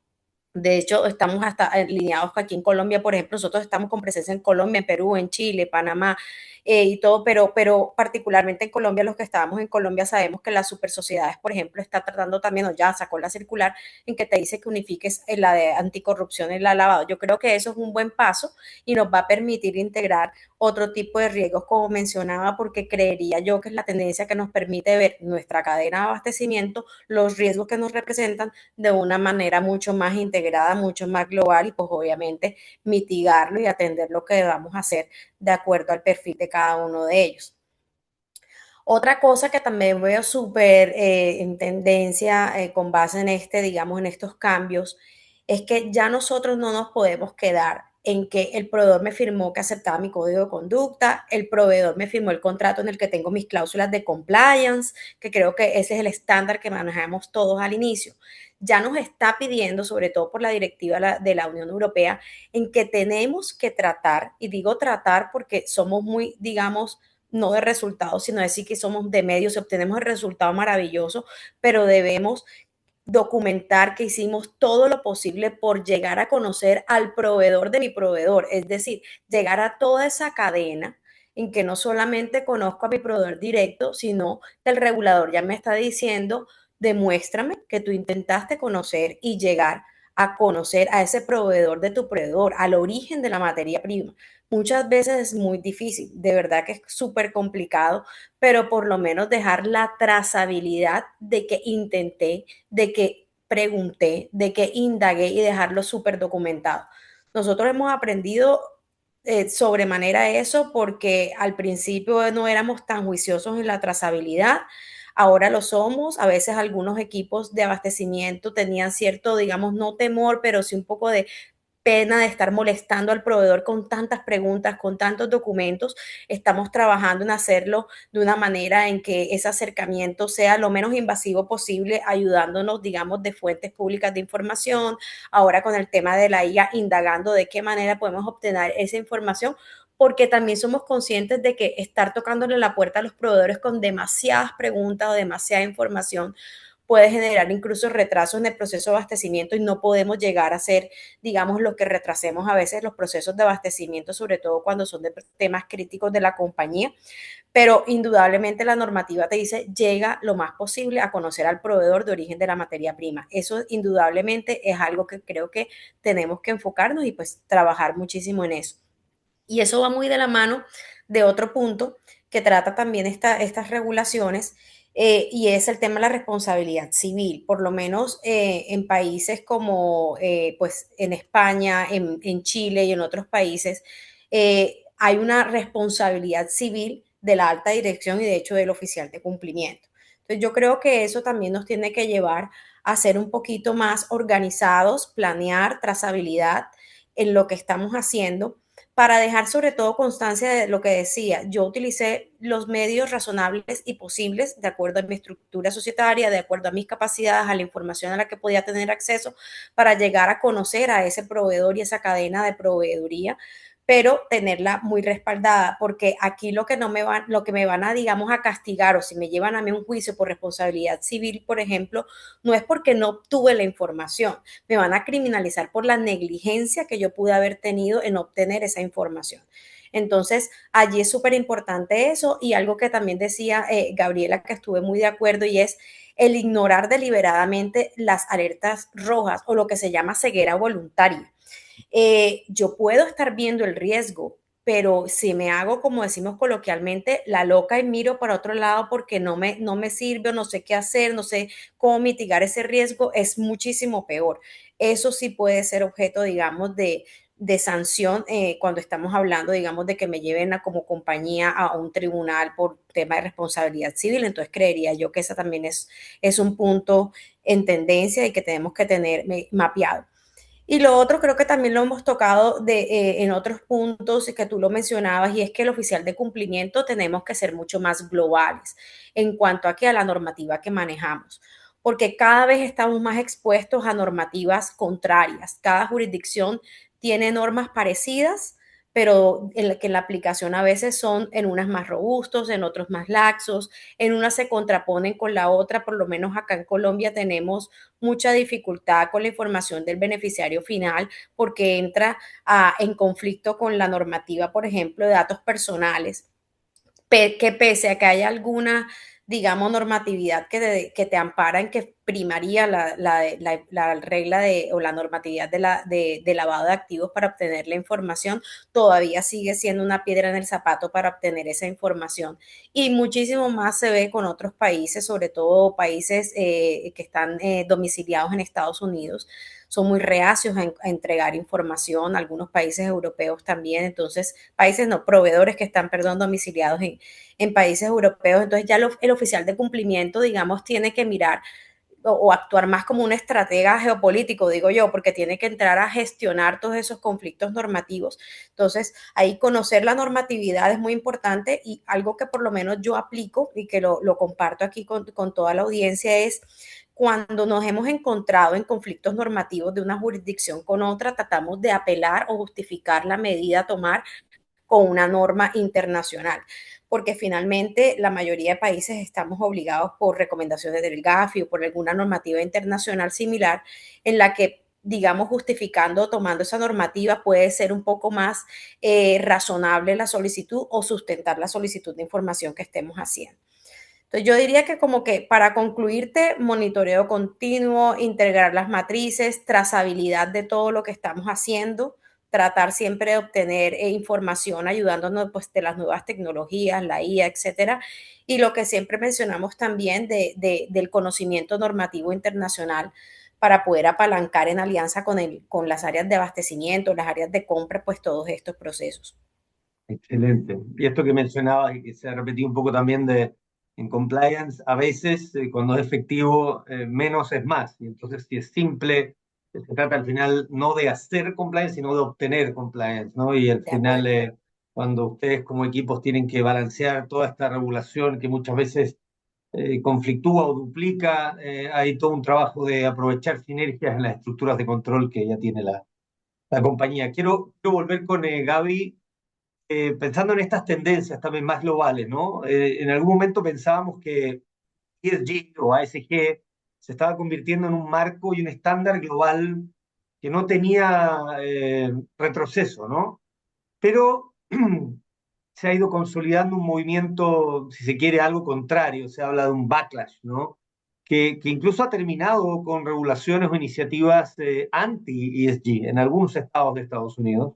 De hecho, estamos hasta alineados aquí en Colombia, por ejemplo, nosotros estamos con presencia en Colombia, en Perú, en Chile, Panamá y todo, pero particularmente en Colombia, los que estábamos en Colombia sabemos que las super sociedades, por ejemplo, está tratando también, o ya sacó la circular en que te dice que unifiques la de anticorrupción y la lavado. Yo creo que eso es un buen paso y nos va a permitir integrar otro tipo de riesgos, como mencionaba, porque creería yo que es la tendencia que nos permite ver nuestra cadena de abastecimiento, los riesgos que nos representan de una manera mucho más integrada, mucho más global y pues obviamente mitigarlo y atender lo que debamos hacer de acuerdo al perfil de cada uno de ellos. Otra cosa que también veo súper en tendencia con base en digamos, en estos cambios, es que ya nosotros no nos podemos quedar en que el proveedor me firmó que aceptaba mi código de conducta, el proveedor me firmó el contrato en el que tengo mis cláusulas de compliance, que creo que ese es el estándar que manejamos todos al inicio. Ya nos está pidiendo, sobre todo por la directiva de la Unión Europea, en que tenemos que tratar, y digo tratar porque somos muy, digamos, no de resultados, sino decir que somos de medios y obtenemos el resultado maravilloso, pero debemos documentar que hicimos todo lo posible por llegar a conocer al proveedor de mi proveedor, es decir, llegar a toda esa cadena en que no solamente conozco a mi proveedor directo, sino que el regulador ya me está diciendo, demuéstrame que tú intentaste conocer y llegar a conocer a ese proveedor de tu proveedor, al origen de la materia prima. Muchas veces es muy difícil, de verdad que es súper complicado, pero por lo menos dejar la trazabilidad de que intenté, de que pregunté, de que indagué y dejarlo súper documentado. Nosotros hemos aprendido sobremanera eso porque al principio no éramos tan juiciosos en la trazabilidad, ahora lo somos. A veces algunos equipos de abastecimiento tenían cierto, digamos, no temor, pero sí un poco de pena de estar molestando al proveedor con tantas preguntas, con tantos documentos. Estamos trabajando en hacerlo de una manera en que ese acercamiento sea lo menos invasivo posible, ayudándonos, digamos, de fuentes públicas de información. Ahora con el tema de la IA, indagando de qué manera podemos obtener esa información, porque también somos conscientes de que estar tocándole la puerta a los proveedores con demasiadas preguntas o demasiada información puede generar incluso retrasos en el proceso de abastecimiento y no podemos llegar a ser, digamos, lo que retrasemos a veces los procesos de abastecimiento, sobre todo cuando son de temas críticos de la compañía. Pero indudablemente la normativa te dice, llega lo más posible a conocer al proveedor de origen de la materia prima. Eso indudablemente es algo que creo que tenemos que enfocarnos y pues trabajar muchísimo en eso. Y eso va muy de la mano de otro punto que trata también estas regulaciones, y es el tema de la responsabilidad civil. Por lo menos en países como pues en España, en Chile y en otros países, hay una responsabilidad civil de la alta dirección y de hecho del oficial de cumplimiento. Entonces yo creo que eso también nos tiene que llevar a ser un poquito más organizados, planear trazabilidad en lo que estamos haciendo para dejar sobre todo constancia de lo que decía. Yo utilicé los medios razonables y posibles de acuerdo a mi estructura societaria, de acuerdo a mis capacidades, a la información a la que podía tener acceso para llegar a conocer a ese proveedor y esa cadena de proveeduría, pero tenerla muy respaldada, porque aquí lo que me van a, digamos, a castigar o si me llevan a mí un juicio por responsabilidad civil, por ejemplo, no es porque no obtuve la información, me van a criminalizar por la negligencia que yo pude haber tenido en obtener esa información. Entonces, allí es súper importante eso y algo que también decía Gabriela, que estuve muy de acuerdo, y es el ignorar deliberadamente las alertas rojas o lo que se llama ceguera voluntaria. Yo puedo estar viendo el riesgo, pero si me hago, como decimos coloquialmente, la loca y miro para otro lado porque no me sirve, no sé qué hacer, no sé cómo mitigar ese riesgo, es muchísimo peor. Eso sí puede ser objeto, digamos, de sanción cuando estamos hablando, digamos, de que me lleven como compañía a un tribunal por tema de responsabilidad civil. Entonces creería yo que ese también es un punto en tendencia y que tenemos que tener mapeado. Y lo otro creo que también lo hemos tocado en otros puntos que tú lo mencionabas, y es que el oficial de cumplimiento tenemos que ser mucho más globales en cuanto a la normativa que manejamos, porque cada vez estamos más expuestos a normativas contrarias. Cada jurisdicción tiene normas parecidas, pero en la aplicación a veces son en unas más robustos, en otros más laxos, en unas se contraponen con la otra. Por lo menos acá en Colombia tenemos mucha dificultad con la información del beneficiario final porque entra en conflicto con la normativa, por ejemplo, de datos personales, que pese a que haya alguna, digamos, normatividad que te ampara en que primaría la regla o la normatividad de lavado de activos para obtener la información, todavía sigue siendo una piedra en el zapato para obtener esa información. Y muchísimo más se ve con otros países, sobre todo países que están domiciliados en Estados Unidos. Son muy reacios a entregar información, algunos países europeos también. Entonces, países no, proveedores que están, perdón, domiciliados en países europeos. Entonces ya el oficial de cumplimiento, digamos, tiene que mirar o actuar más como un estratega geopolítico, digo yo, porque tiene que entrar a gestionar todos esos conflictos normativos. Entonces, ahí conocer la normatividad es muy importante, y algo que por lo menos yo aplico y que lo comparto aquí con toda la audiencia es cuando nos hemos encontrado en conflictos normativos de una jurisdicción con otra, tratamos de apelar o justificar la medida a tomar con una norma internacional, porque finalmente la mayoría de países estamos obligados por recomendaciones del GAFI o por alguna normativa internacional similar en la que digamos, justificando o tomando esa normativa, puede ser un poco más razonable la solicitud o sustentar la solicitud de información que estemos haciendo. Entonces yo diría que como que para concluirte, monitoreo continuo, integrar las matrices, trazabilidad de todo lo que estamos haciendo, tratar siempre de obtener información ayudándonos pues de las nuevas tecnologías, la IA, etcétera. Y lo que siempre mencionamos también del conocimiento normativo internacional para poder apalancar en alianza con las áreas de abastecimiento, las áreas de compra, pues todos estos procesos. Excelente. Y esto que mencionaba y que se ha repetido un poco también en compliance, a veces cuando es efectivo, menos es más. Y entonces, si es simple, se trata al final no de hacer compliance, sino de obtener compliance, ¿no? Y al De final, acuerdo. cuando ustedes como equipos tienen que balancear toda esta regulación que muchas veces conflictúa o duplica, hay todo un trabajo de aprovechar sinergias en las estructuras de control que ya tiene la compañía. Quiero volver con Gaby pensando en estas tendencias también más globales, ¿no? En algún momento pensábamos que ESG o ASG se estaba convirtiendo en un marco y un estándar global que no tenía retroceso, ¿no? Pero se ha ido consolidando un movimiento, si se quiere, algo contrario, se habla de un backlash, ¿no? Que incluso ha terminado con regulaciones o iniciativas anti-ESG en algunos estados de Estados Unidos.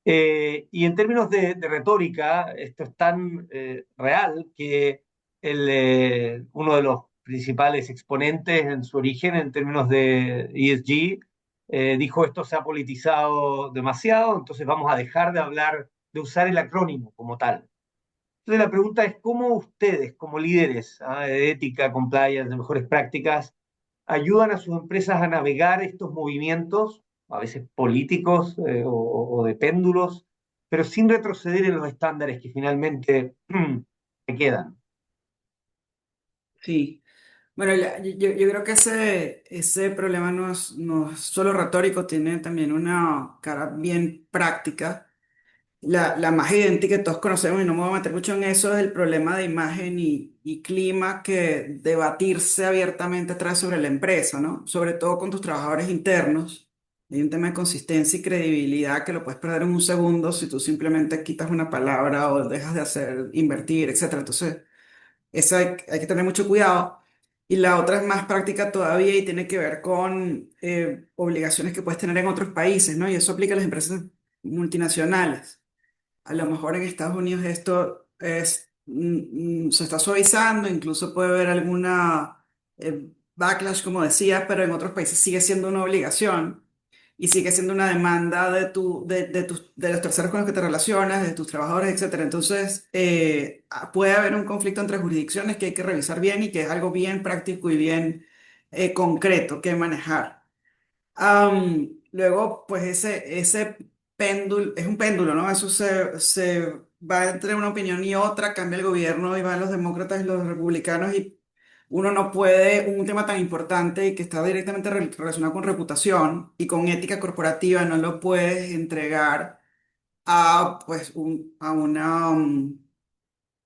Y en términos de retórica, esto es tan real que uno de los principales exponentes en su origen en términos de ESG dijo esto se ha politizado demasiado, entonces vamos a dejar de hablar, de usar el acrónimo como tal. Entonces la pregunta es, ¿cómo ustedes, como líderes de ética, compliance, de mejores prácticas, ayudan a sus empresas a navegar estos movimientos, a veces políticos o de péndulos, pero sin retroceder en los estándares que finalmente se quedan? Sí. Bueno, yo creo que ese problema no es solo retórico, tiene también una cara bien práctica. La más idéntica que todos conocemos, y no me voy a meter mucho en eso, es el problema de imagen y clima que debatirse abiertamente trae sobre la empresa, ¿no? Sobre todo con tus trabajadores internos. Hay un tema de consistencia y credibilidad que lo puedes perder en un segundo si tú simplemente quitas una palabra o dejas de hacer, invertir, etcétera. Entonces, eso hay que tener mucho cuidado. Y la otra es más práctica todavía y tiene que ver con obligaciones que puedes tener en otros países, ¿no? Y eso aplica a las empresas multinacionales. A lo mejor en Estados Unidos esto se está suavizando, incluso puede haber alguna backlash, como decía, pero en otros países sigue siendo una obligación y sigue siendo una demanda de los terceros con los que te relacionas, de tus trabajadores, etcétera. Entonces, puede haber un conflicto entre jurisdicciones que hay que revisar bien y que es algo bien práctico y bien concreto que manejar. Luego, pues ese péndulo, es un péndulo, ¿no? Eso se va entre una opinión y otra, cambia el gobierno y van los demócratas y los republicanos y uno no puede, un tema tan importante y que está directamente relacionado con reputación y con ética corporativa, no lo puedes entregar a, pues, a una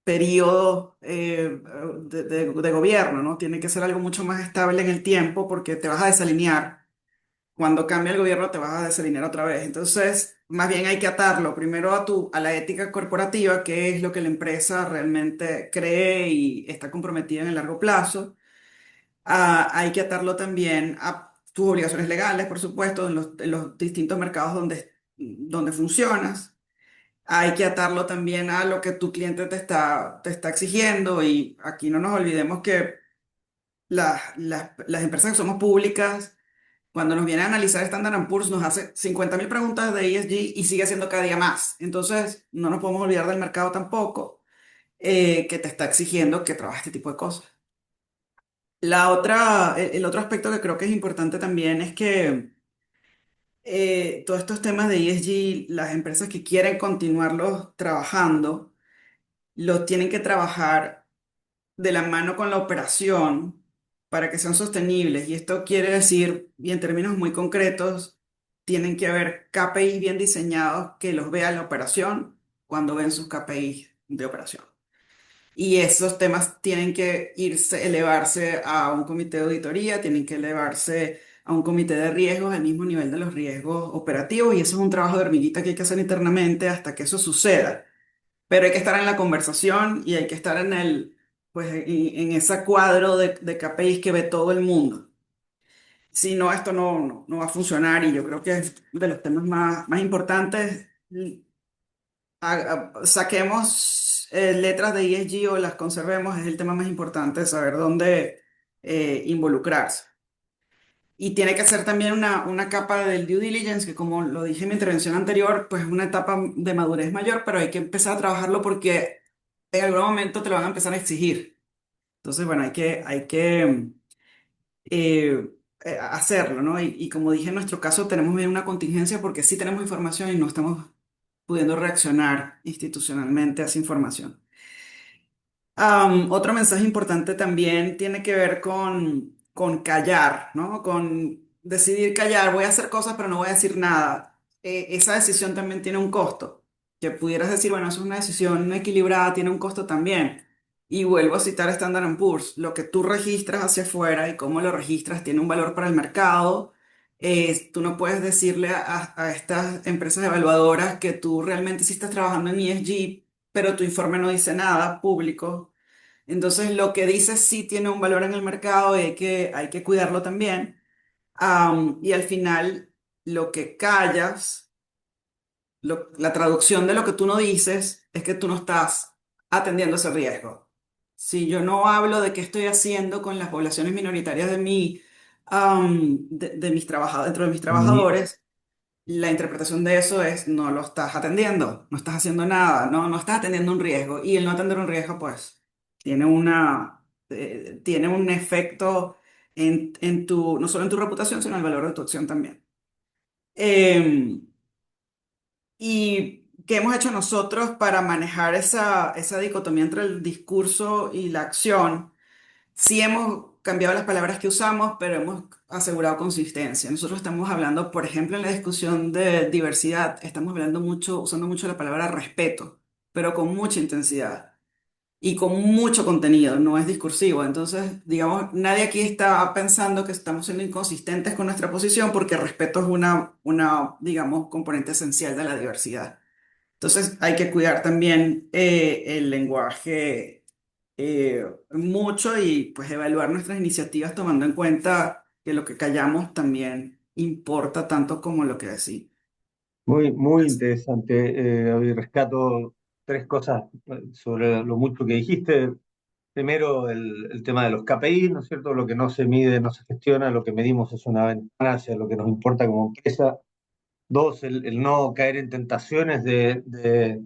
periodo de gobierno, ¿no? Tiene que ser algo mucho más estable en el tiempo porque te vas a desalinear cuando cambia el gobierno te vas a desalinear otra vez. Entonces, más bien hay que atarlo primero a la ética corporativa, que es lo que la empresa realmente cree y está comprometida en el largo plazo. Hay que atarlo también a tus obligaciones legales, por supuesto, en los distintos mercados donde funcionas. Hay que atarlo también a lo que tu cliente te está exigiendo y aquí no nos olvidemos que las empresas que somos públicas cuando nos viene a analizar Standard Poor's, nos hace 50.000 preguntas de ESG y sigue haciendo cada día más. Entonces, no nos podemos olvidar del mercado tampoco, que te está exigiendo que trabajes este tipo de cosas. El otro aspecto que creo que es importante también es que todos estos temas de ESG, las empresas que quieren continuarlos trabajando, los tienen que trabajar de la mano con la operación para que sean sostenibles. Y esto quiere decir, y en términos muy concretos, tienen que haber KPIs bien diseñados que los vea la operación cuando ven sus KPIs de operación. Y esos temas tienen que elevarse a un comité de auditoría, tienen que elevarse a un comité de riesgos al mismo nivel de los riesgos operativos y eso es un trabajo de hormiguita que hay que hacer internamente hasta que eso suceda. Pero hay que estar en la conversación y hay que estar pues, en ese cuadro de KPIs que ve todo el mundo. Si no, esto no va a funcionar y yo creo que es de los temas más importantes. Saquemos letras de ESG o las conservemos, es el tema más importante, saber dónde involucrarse. Y tiene que ser también una capa del due diligence, que como lo dije en mi intervención anterior, pues es una etapa de madurez mayor, pero hay que empezar a trabajarlo porque en algún momento te lo van a empezar a exigir. Entonces, bueno, eh, hacerlo, ¿no? Y como dije, en nuestro caso tenemos bien una contingencia porque sí tenemos información y no estamos pudiendo reaccionar institucionalmente a esa información. Otro mensaje importante también tiene que ver con callar, ¿no? Con decidir callar. Voy a hacer cosas, pero no voy a decir nada. Esa decisión también tiene un costo. Que pudieras decir, bueno, eso es una decisión equilibrada, tiene un costo también. Y vuelvo a citar Standard Poor's. Lo que tú registras hacia afuera y cómo lo registras tiene un valor para el mercado. Tú no puedes decirle a estas empresas evaluadoras que tú realmente sí estás trabajando en ESG, pero tu informe no dice nada público. Entonces, lo que dices sí tiene un valor en el mercado y hay que cuidarlo también. Y al final, lo que callas, la traducción de lo que tú no dices es que tú no estás atendiendo ese riesgo. Si yo no hablo de qué estoy haciendo con las poblaciones minoritarias de mis trabajadores, dentro de mis trabajadores, la interpretación de eso es no lo estás atendiendo, no estás haciendo nada, no estás atendiendo un riesgo. Y el no atender un riesgo, pues, tiene un efecto no solo en tu reputación, sino en el valor de tu acción también. Eh, ¿Y qué hemos hecho nosotros para manejar esa dicotomía entre el discurso y la acción? Sí hemos cambiado las palabras que usamos, pero hemos asegurado consistencia. Nosotros estamos hablando, por ejemplo, en la discusión de diversidad, estamos hablando mucho, usando mucho la palabra respeto, pero con mucha intensidad y con mucho contenido, no es discursivo. Entonces, digamos, nadie aquí está pensando que estamos siendo inconsistentes con nuestra posición porque el respeto es digamos, componente esencial de la diversidad. Entonces hay que cuidar también el lenguaje mucho y pues evaluar nuestras iniciativas tomando en cuenta que lo que callamos también importa tanto como lo que decimos. Muy interesante. David. Rescato tres cosas sobre lo mucho que dijiste. Primero, el tema de los KPI, ¿no es cierto? Lo que no se mide no se gestiona, lo que medimos es una ventana hacia lo que nos importa como empresa. Dos, el no caer en tentaciones de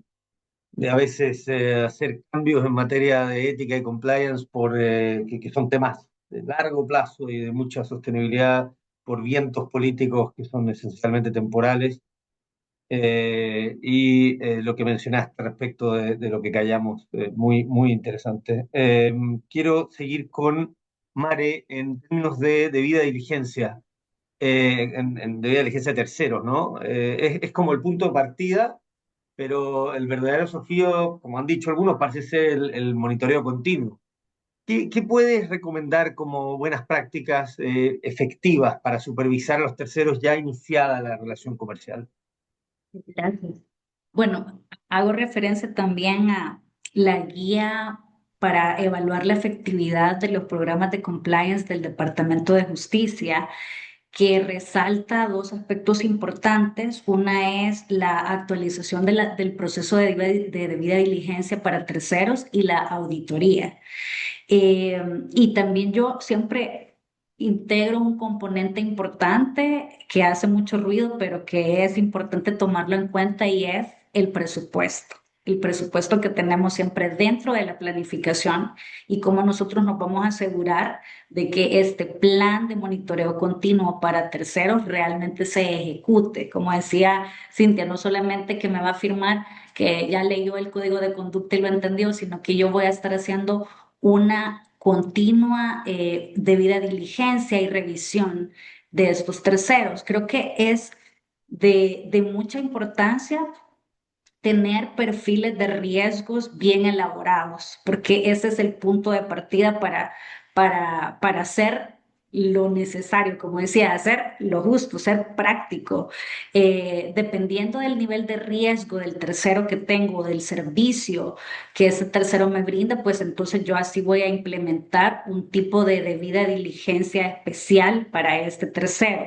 a veces hacer cambios en materia de ética y compliance que son temas de largo plazo y de mucha sostenibilidad por vientos políticos que son esencialmente temporales. Lo que mencionaste respecto de lo que callamos, muy interesante. Quiero seguir con Mare en términos de debida diligencia, en debida diligencia de terceros, ¿no? Es como el punto de partida, pero el verdadero desafío, como han dicho algunos, parece ser el monitoreo continuo. ¿Qué puedes recomendar como buenas prácticas efectivas para supervisar a los terceros ya iniciada la relación comercial? Gracias. Bueno, hago referencia también a la guía para evaluar la efectividad de los programas de compliance del Departamento de Justicia, que resalta dos aspectos importantes. Una es la actualización del proceso de debida diligencia para terceros y la auditoría. Y también yo siempre integro un componente importante que hace mucho ruido, pero que es importante tomarlo en cuenta y es el presupuesto. El presupuesto que tenemos siempre dentro de la planificación y cómo nosotros nos vamos a asegurar de que este plan de monitoreo continuo para terceros realmente se ejecute. Como decía Cintia, no solamente que me va a afirmar que ya leyó el código de conducta y lo entendió, sino que yo voy a estar haciendo una continua debida diligencia y revisión de estos terceros. Creo que es de mucha importancia tener perfiles de riesgos bien elaborados, porque ese es el punto de partida para hacer lo necesario, como decía, hacer lo justo, ser práctico. Dependiendo del nivel de riesgo del tercero que tengo, del servicio que ese tercero me brinda, pues entonces yo así voy a implementar un tipo de debida diligencia especial para este tercero.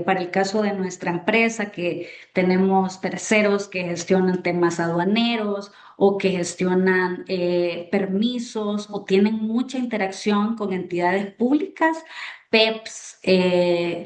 Para el caso de nuestra empresa, que tenemos terceros que gestionan temas aduaneros o que gestionan permisos o tienen mucha interacción con entidades públicas, PEPs,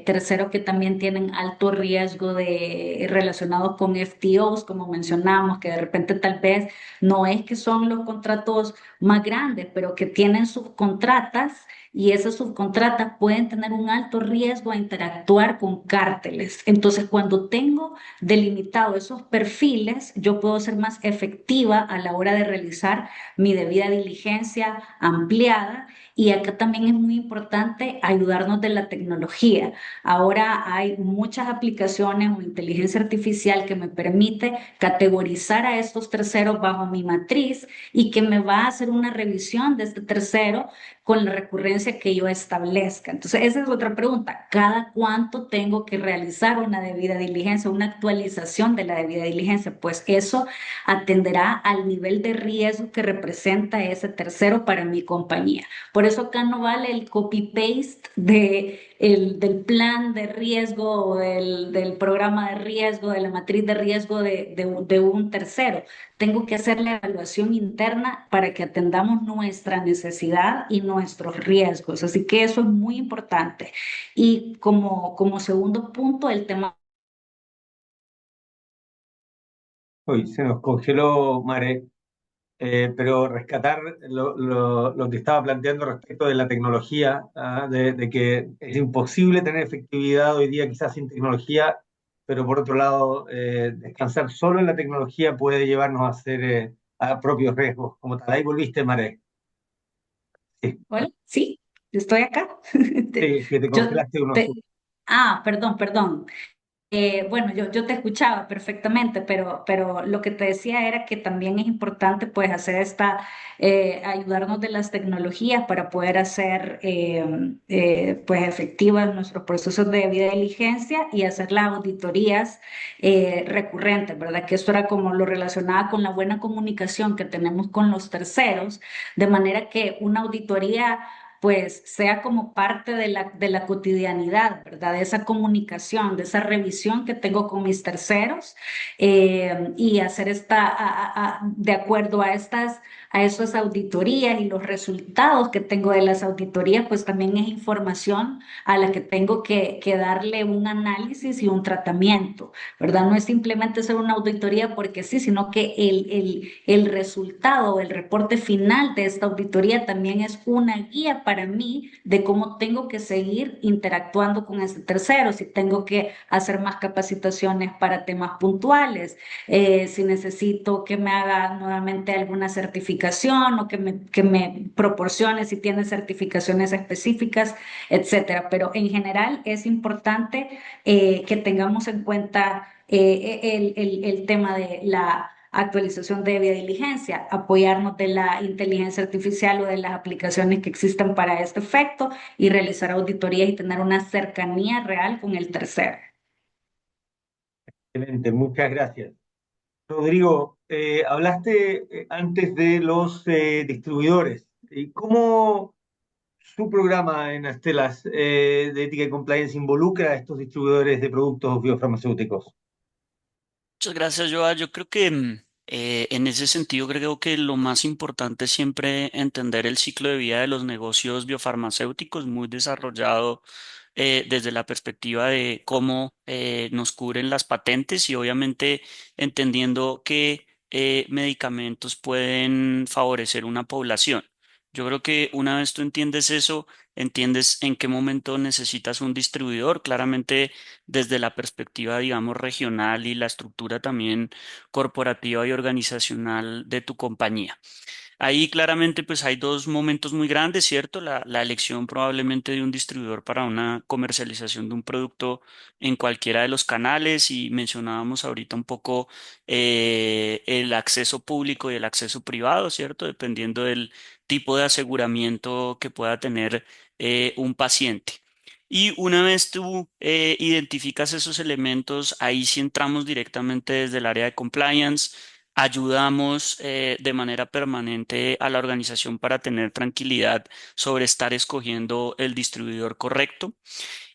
tercero que también tienen alto riesgo de relacionados con FTOs, como mencionamos, que de repente tal vez no es que son los contratos más grandes, pero que tienen subcontratas y esas subcontratas pueden tener un alto riesgo a interactuar con cárteles. Entonces, cuando tengo delimitado esos perfiles, yo puedo ser más efectiva a la hora de realizar mi debida diligencia ampliada. Y acá también es muy importante ayudarnos de la tecnología. Ahora hay muchas aplicaciones o inteligencia artificial que me permite categorizar a estos terceros bajo mi matriz y que me va a hacer una revisión de este tercero con la recurrencia que yo establezca. Entonces, esa es otra pregunta. ¿Cada cuánto tengo que realizar una debida diligencia, una actualización de la debida diligencia? Pues eso atenderá al nivel de riesgo que representa ese tercero para mi compañía. Por eso acá no vale el copy-paste del plan de riesgo o del programa de riesgo, de la matriz de riesgo de un tercero. Tengo que hacer la evaluación interna para que atendamos nuestra necesidad y nuestros riesgos. Así que eso es muy importante. Y como segundo punto, el tema. Hoy se nos congeló Mare, pero rescatar lo que estaba planteando respecto de la tecnología, de que es imposible tener efectividad hoy día quizás sin tecnología, pero por otro lado, descansar solo en la tecnología puede llevarnos a hacer a propios riesgos, como tal. Ahí volviste, Mare. Sí, Hola, sí, estoy acá. sí, que te Yo congelaste unos te, perdón. Bueno, yo te escuchaba perfectamente, pero lo que te decía era que también es importante pues hacer ayudarnos de las tecnologías para poder hacer pues efectivas nuestros procesos de debida diligencia y hacer las auditorías recurrentes, ¿verdad? Que esto era como lo relacionaba con la buena comunicación que tenemos con los terceros, de manera que una auditoría pues sea como parte de la cotidianidad, ¿verdad? De esa comunicación, de esa revisión que tengo con mis terceros y hacer de acuerdo a esas auditorías y los resultados que tengo de las auditorías, pues también es información a la que tengo que darle un análisis y un tratamiento, ¿verdad? No es simplemente hacer una auditoría porque sí, sino que el resultado, el reporte final de esta auditoría también es una guía para mí de cómo tengo que seguir interactuando con este tercero, si tengo que hacer más capacitaciones para temas puntuales, si necesito que me haga nuevamente alguna certificación o que me proporcione si tiene certificaciones específicas, etcétera. Pero en general es importante que tengamos en cuenta el tema de la actualización de debida diligencia, apoyarnos de la inteligencia artificial o de las aplicaciones que existen para este efecto y realizar auditorías y tener una cercanía real con el tercero. excelente, muchas gracias. Rodrigo, hablaste antes de los distribuidores. ¿Y cómo su programa en Astelas de ética y compliance involucra a estos distribuidores de productos biofarmacéuticos? Muchas gracias, Joa. Yo creo que en ese sentido creo que lo más importante es siempre entender el ciclo de vida de los negocios biofarmacéuticos, muy desarrollado desde la perspectiva de cómo nos cubren las patentes y obviamente entendiendo qué medicamentos pueden favorecer una población. Yo creo que una vez tú entiendes eso, entiendes en qué momento necesitas un distribuidor. Claramente desde la perspectiva, digamos, regional y la estructura también corporativa y organizacional de tu compañía. Ahí claramente pues hay dos momentos muy grandes, ¿cierto? La elección probablemente de un distribuidor para una comercialización de un producto en cualquiera de los canales y mencionábamos ahorita un poco el acceso público y el acceso privado, ¿cierto? Dependiendo del tipo de aseguramiento que pueda tener un paciente. Y una vez tú identificas esos elementos, ahí sí entramos directamente desde el área de compliance. Ayudamos de manera permanente a la organización para tener tranquilidad sobre estar escogiendo el distribuidor correcto.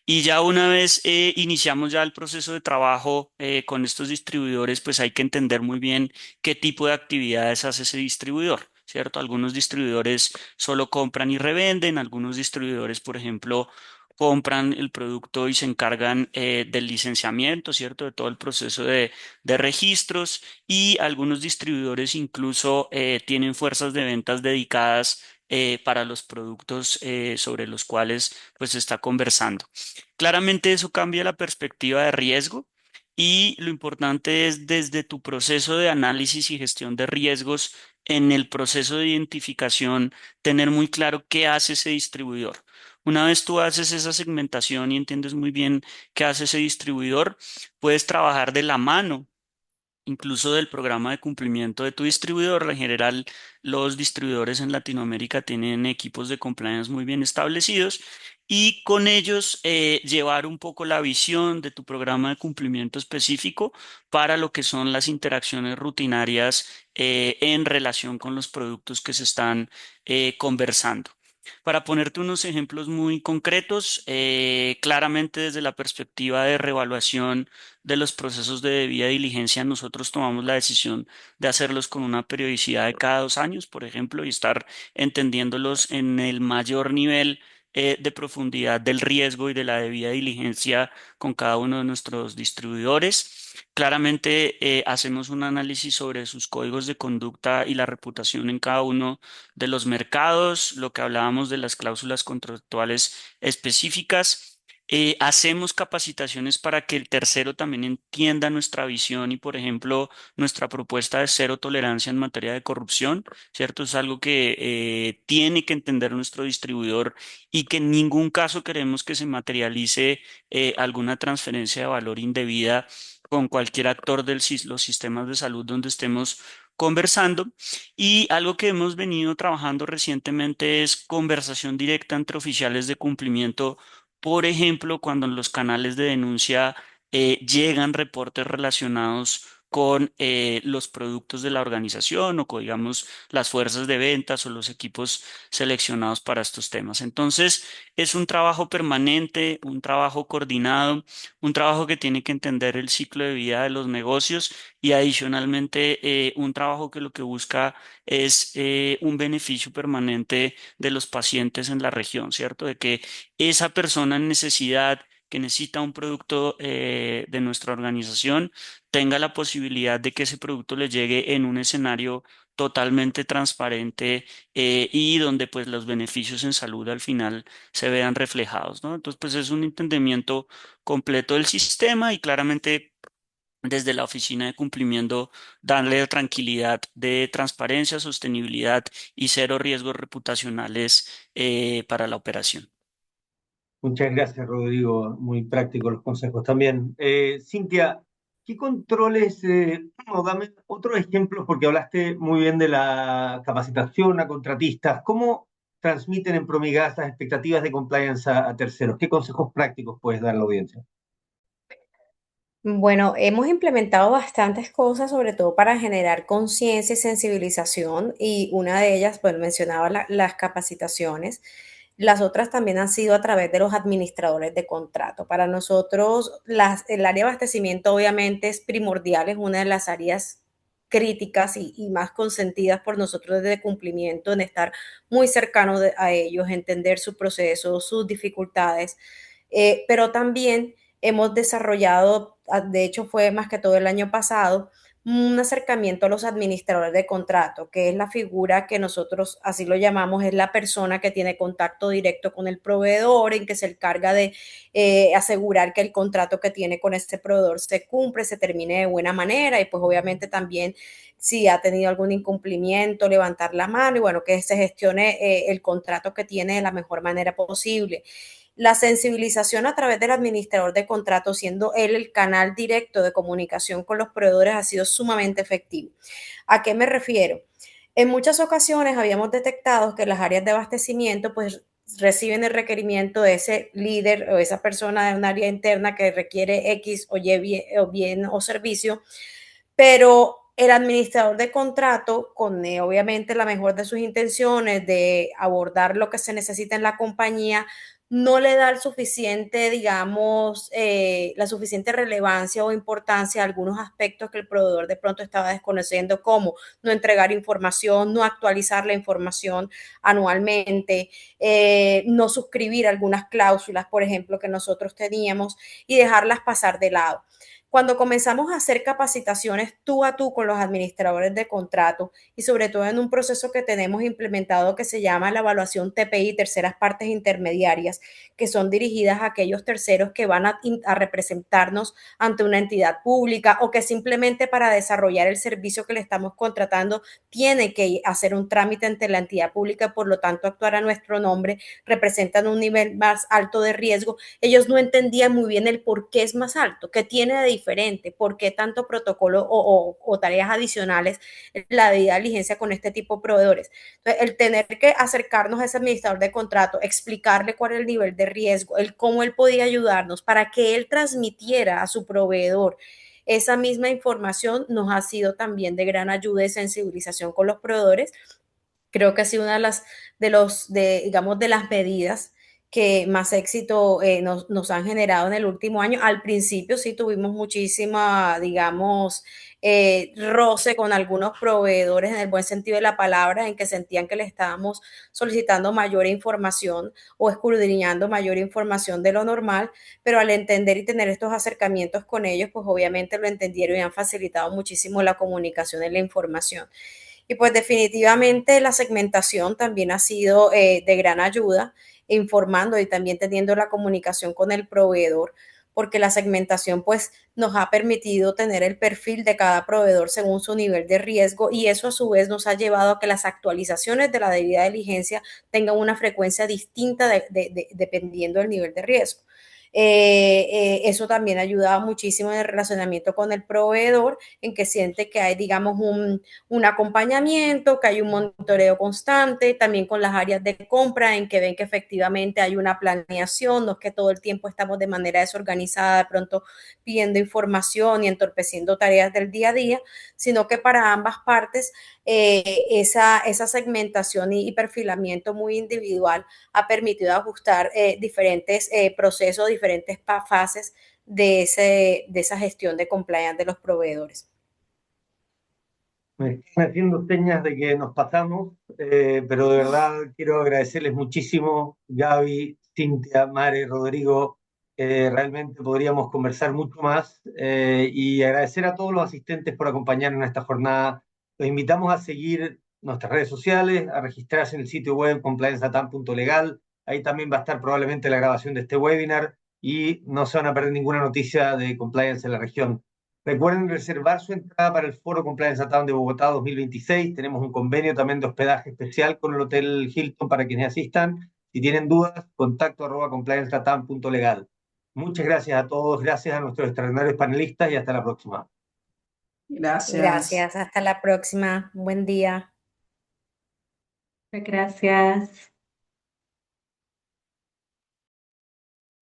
Y ya una vez iniciamos ya el proceso de trabajo con estos distribuidores, pues hay que entender muy bien qué tipo de actividades hace ese distribuidor, ¿cierto? Algunos distribuidores solo compran y revenden, algunos distribuidores, por ejemplo, compran el producto y se encargan del licenciamiento, ¿cierto? De todo el proceso de registros y algunos distribuidores incluso tienen fuerzas de ventas dedicadas para los productos sobre los cuales pues se está conversando. Claramente eso cambia la perspectiva de riesgo y lo importante es desde tu proceso de análisis y gestión de riesgos, en el proceso de identificación, tener muy claro qué hace ese distribuidor. Una vez tú haces esa segmentación y entiendes muy bien qué hace ese distribuidor, puedes trabajar de la mano incluso del programa de cumplimiento de tu distribuidor. En general, los distribuidores en Latinoamérica tienen equipos de compliance muy bien establecidos y con ellos llevar un poco la visión de tu programa de cumplimiento específico para lo que son las interacciones rutinarias en relación con los productos que se están conversando. Para ponerte unos ejemplos muy concretos, claramente desde la perspectiva de reevaluación de los procesos de debida diligencia, nosotros tomamos la decisión de hacerlos con una periodicidad de cada 2 años, por ejemplo, y estar entendiéndolos en el mayor nivel de profundidad del riesgo y de la debida diligencia con cada uno de nuestros distribuidores. Claramente hacemos un análisis sobre sus códigos de conducta y la reputación en cada uno de los mercados, lo que hablábamos de las cláusulas contractuales específicas. Hacemos capacitaciones para que el tercero también entienda nuestra visión y, por ejemplo, nuestra propuesta de cero tolerancia en materia de corrupción, ¿cierto? Es algo que tiene que entender nuestro distribuidor y que en ningún caso queremos que se materialice alguna transferencia de valor indebida con cualquier actor de los sistemas de salud donde estemos conversando. Y algo que hemos venido trabajando recientemente es conversación directa entre oficiales de cumplimiento, por ejemplo, cuando en los canales de denuncia llegan reportes relacionados con los productos de la organización o con, digamos, las fuerzas de ventas o los equipos seleccionados para estos temas. Entonces, es un trabajo permanente, un trabajo coordinado, un trabajo que tiene que entender el ciclo de vida de los negocios y adicionalmente un trabajo que lo que busca es un beneficio permanente de los pacientes en la región, ¿cierto? De que esa persona en necesidad que necesita un producto de nuestra organización tenga la posibilidad de que ese producto le llegue en un escenario totalmente transparente y donde pues los beneficios en salud al final se vean reflejados, ¿no? Entonces pues es un entendimiento completo del sistema y claramente desde la oficina de cumplimiento darle tranquilidad de transparencia, sostenibilidad y cero riesgos reputacionales para la operación. Muchas gracias, Rodrigo. Muy prácticos los consejos también. Cintia, ¿qué controles, no, dame otros ejemplos, porque hablaste muy bien de la capacitación a contratistas? ¿Cómo transmiten en Promigas estas expectativas de compliance a terceros? ¿Qué consejos prácticos puedes dar a la audiencia? Bueno, hemos implementado bastantes cosas, sobre todo para generar conciencia y sensibilización, y una de ellas, pues mencionaba las capacitaciones. Las otras también han sido a través de los administradores de contrato. Para nosotros, el área de abastecimiento obviamente es primordial, es una de las áreas críticas y más consentidas por nosotros desde cumplimiento, en estar muy cercano a ellos, entender su proceso, sus dificultades, pero también hemos desarrollado, de hecho fue más que todo el año pasado, un acercamiento a los administradores de contrato, que es la figura que nosotros así lo llamamos, es la persona que tiene contacto directo con el proveedor, en que se encarga de asegurar que el contrato que tiene con este proveedor se cumple, se termine de buena manera y pues obviamente también si ha tenido algún incumplimiento, levantar la mano y bueno, que se gestione el contrato que tiene de la mejor manera posible. La sensibilización a través del administrador de contratos, siendo él el canal directo de comunicación con los proveedores, ha sido sumamente efectivo. ¿A qué me refiero? En muchas ocasiones habíamos detectado que las áreas de abastecimiento pues reciben el requerimiento de ese líder o esa persona de un área interna que requiere X o Y bien o servicio, pero el administrador de contrato, con obviamente la mejor de sus intenciones de abordar lo que se necesita en la compañía, no le da el suficiente, digamos, la suficiente relevancia o importancia a algunos aspectos que el proveedor de pronto estaba desconociendo, como no entregar información, no actualizar la información anualmente, no suscribir algunas cláusulas, por ejemplo, que nosotros teníamos y dejarlas pasar de lado. Cuando comenzamos a hacer capacitaciones tú a tú con los administradores de contrato y sobre todo en un proceso que tenemos implementado que se llama la evaluación TPI, terceras partes intermediarias, que son dirigidas a aquellos terceros que van a representarnos ante una entidad pública o que simplemente para desarrollar el servicio que le estamos contratando tiene que hacer un trámite ante la entidad pública, por lo tanto actuar a nuestro nombre, representan un nivel más alto de riesgo. Ellos no entendían muy bien el por qué es más alto, qué tiene de diferente, por qué tanto protocolo o tareas adicionales la debida diligencia con este tipo de proveedores. Entonces, el tener que acercarnos a ese administrador de contrato, explicarle cuál es el nivel de riesgo, el cómo él podía ayudarnos para que él transmitiera a su proveedor esa misma información, nos ha sido también de gran ayuda y sensibilización con los proveedores. Creo que ha sido una digamos, de las medidas que más éxito nos han generado en el último año. Al principio sí tuvimos muchísima, digamos, roce con algunos proveedores en el buen sentido de la palabra, en que sentían que le estábamos solicitando mayor información o escudriñando mayor información de lo normal, pero al entender y tener estos acercamientos con ellos, pues obviamente lo entendieron y han facilitado muchísimo la comunicación y la información. Y pues definitivamente la segmentación también ha sido de gran ayuda, informando y también teniendo la comunicación con el proveedor, porque la segmentación pues nos ha permitido tener el perfil de cada proveedor según su nivel de riesgo y eso a su vez nos ha llevado a que las actualizaciones de la debida diligencia tengan una frecuencia distinta dependiendo del nivel de riesgo. Eso también ha ayudado muchísimo en el relacionamiento con el proveedor, en que siente que hay, digamos, un acompañamiento, que hay un monitoreo constante, también con las áreas de compra, en que ven que efectivamente hay una planeación, no es que todo el tiempo estamos de manera desorganizada, de pronto pidiendo información y entorpeciendo tareas del día a día, sino que para ambas partes esa segmentación y perfilamiento muy individual ha permitido ajustar diferentes procesos, diferentes fases de esa gestión de compliance de los proveedores. Me están haciendo señas de que nos pasamos, pero de verdad quiero agradecerles muchísimo, Gaby, Cintia, Mare, Rodrigo. Realmente podríamos conversar mucho más y agradecer a todos los asistentes por acompañarnos en esta jornada. Los invitamos a seguir nuestras redes sociales, a registrarse en el sitio web complianceatam.legal. Ahí también va a estar probablemente la grabación de este webinar y no se van a perder ninguna noticia de compliance en la región. Recuerden reservar su entrada para el Foro Compliance Latam de Bogotá 2026. Tenemos un convenio también de hospedaje especial con el Hotel Hilton para quienes asistan. Si tienen dudas, contacto @compliancelatam.legal. Muchas gracias a todos, gracias a nuestros extraordinarios panelistas y hasta la próxima. Gracias. Gracias, hasta la próxima. Buen día. Gracias.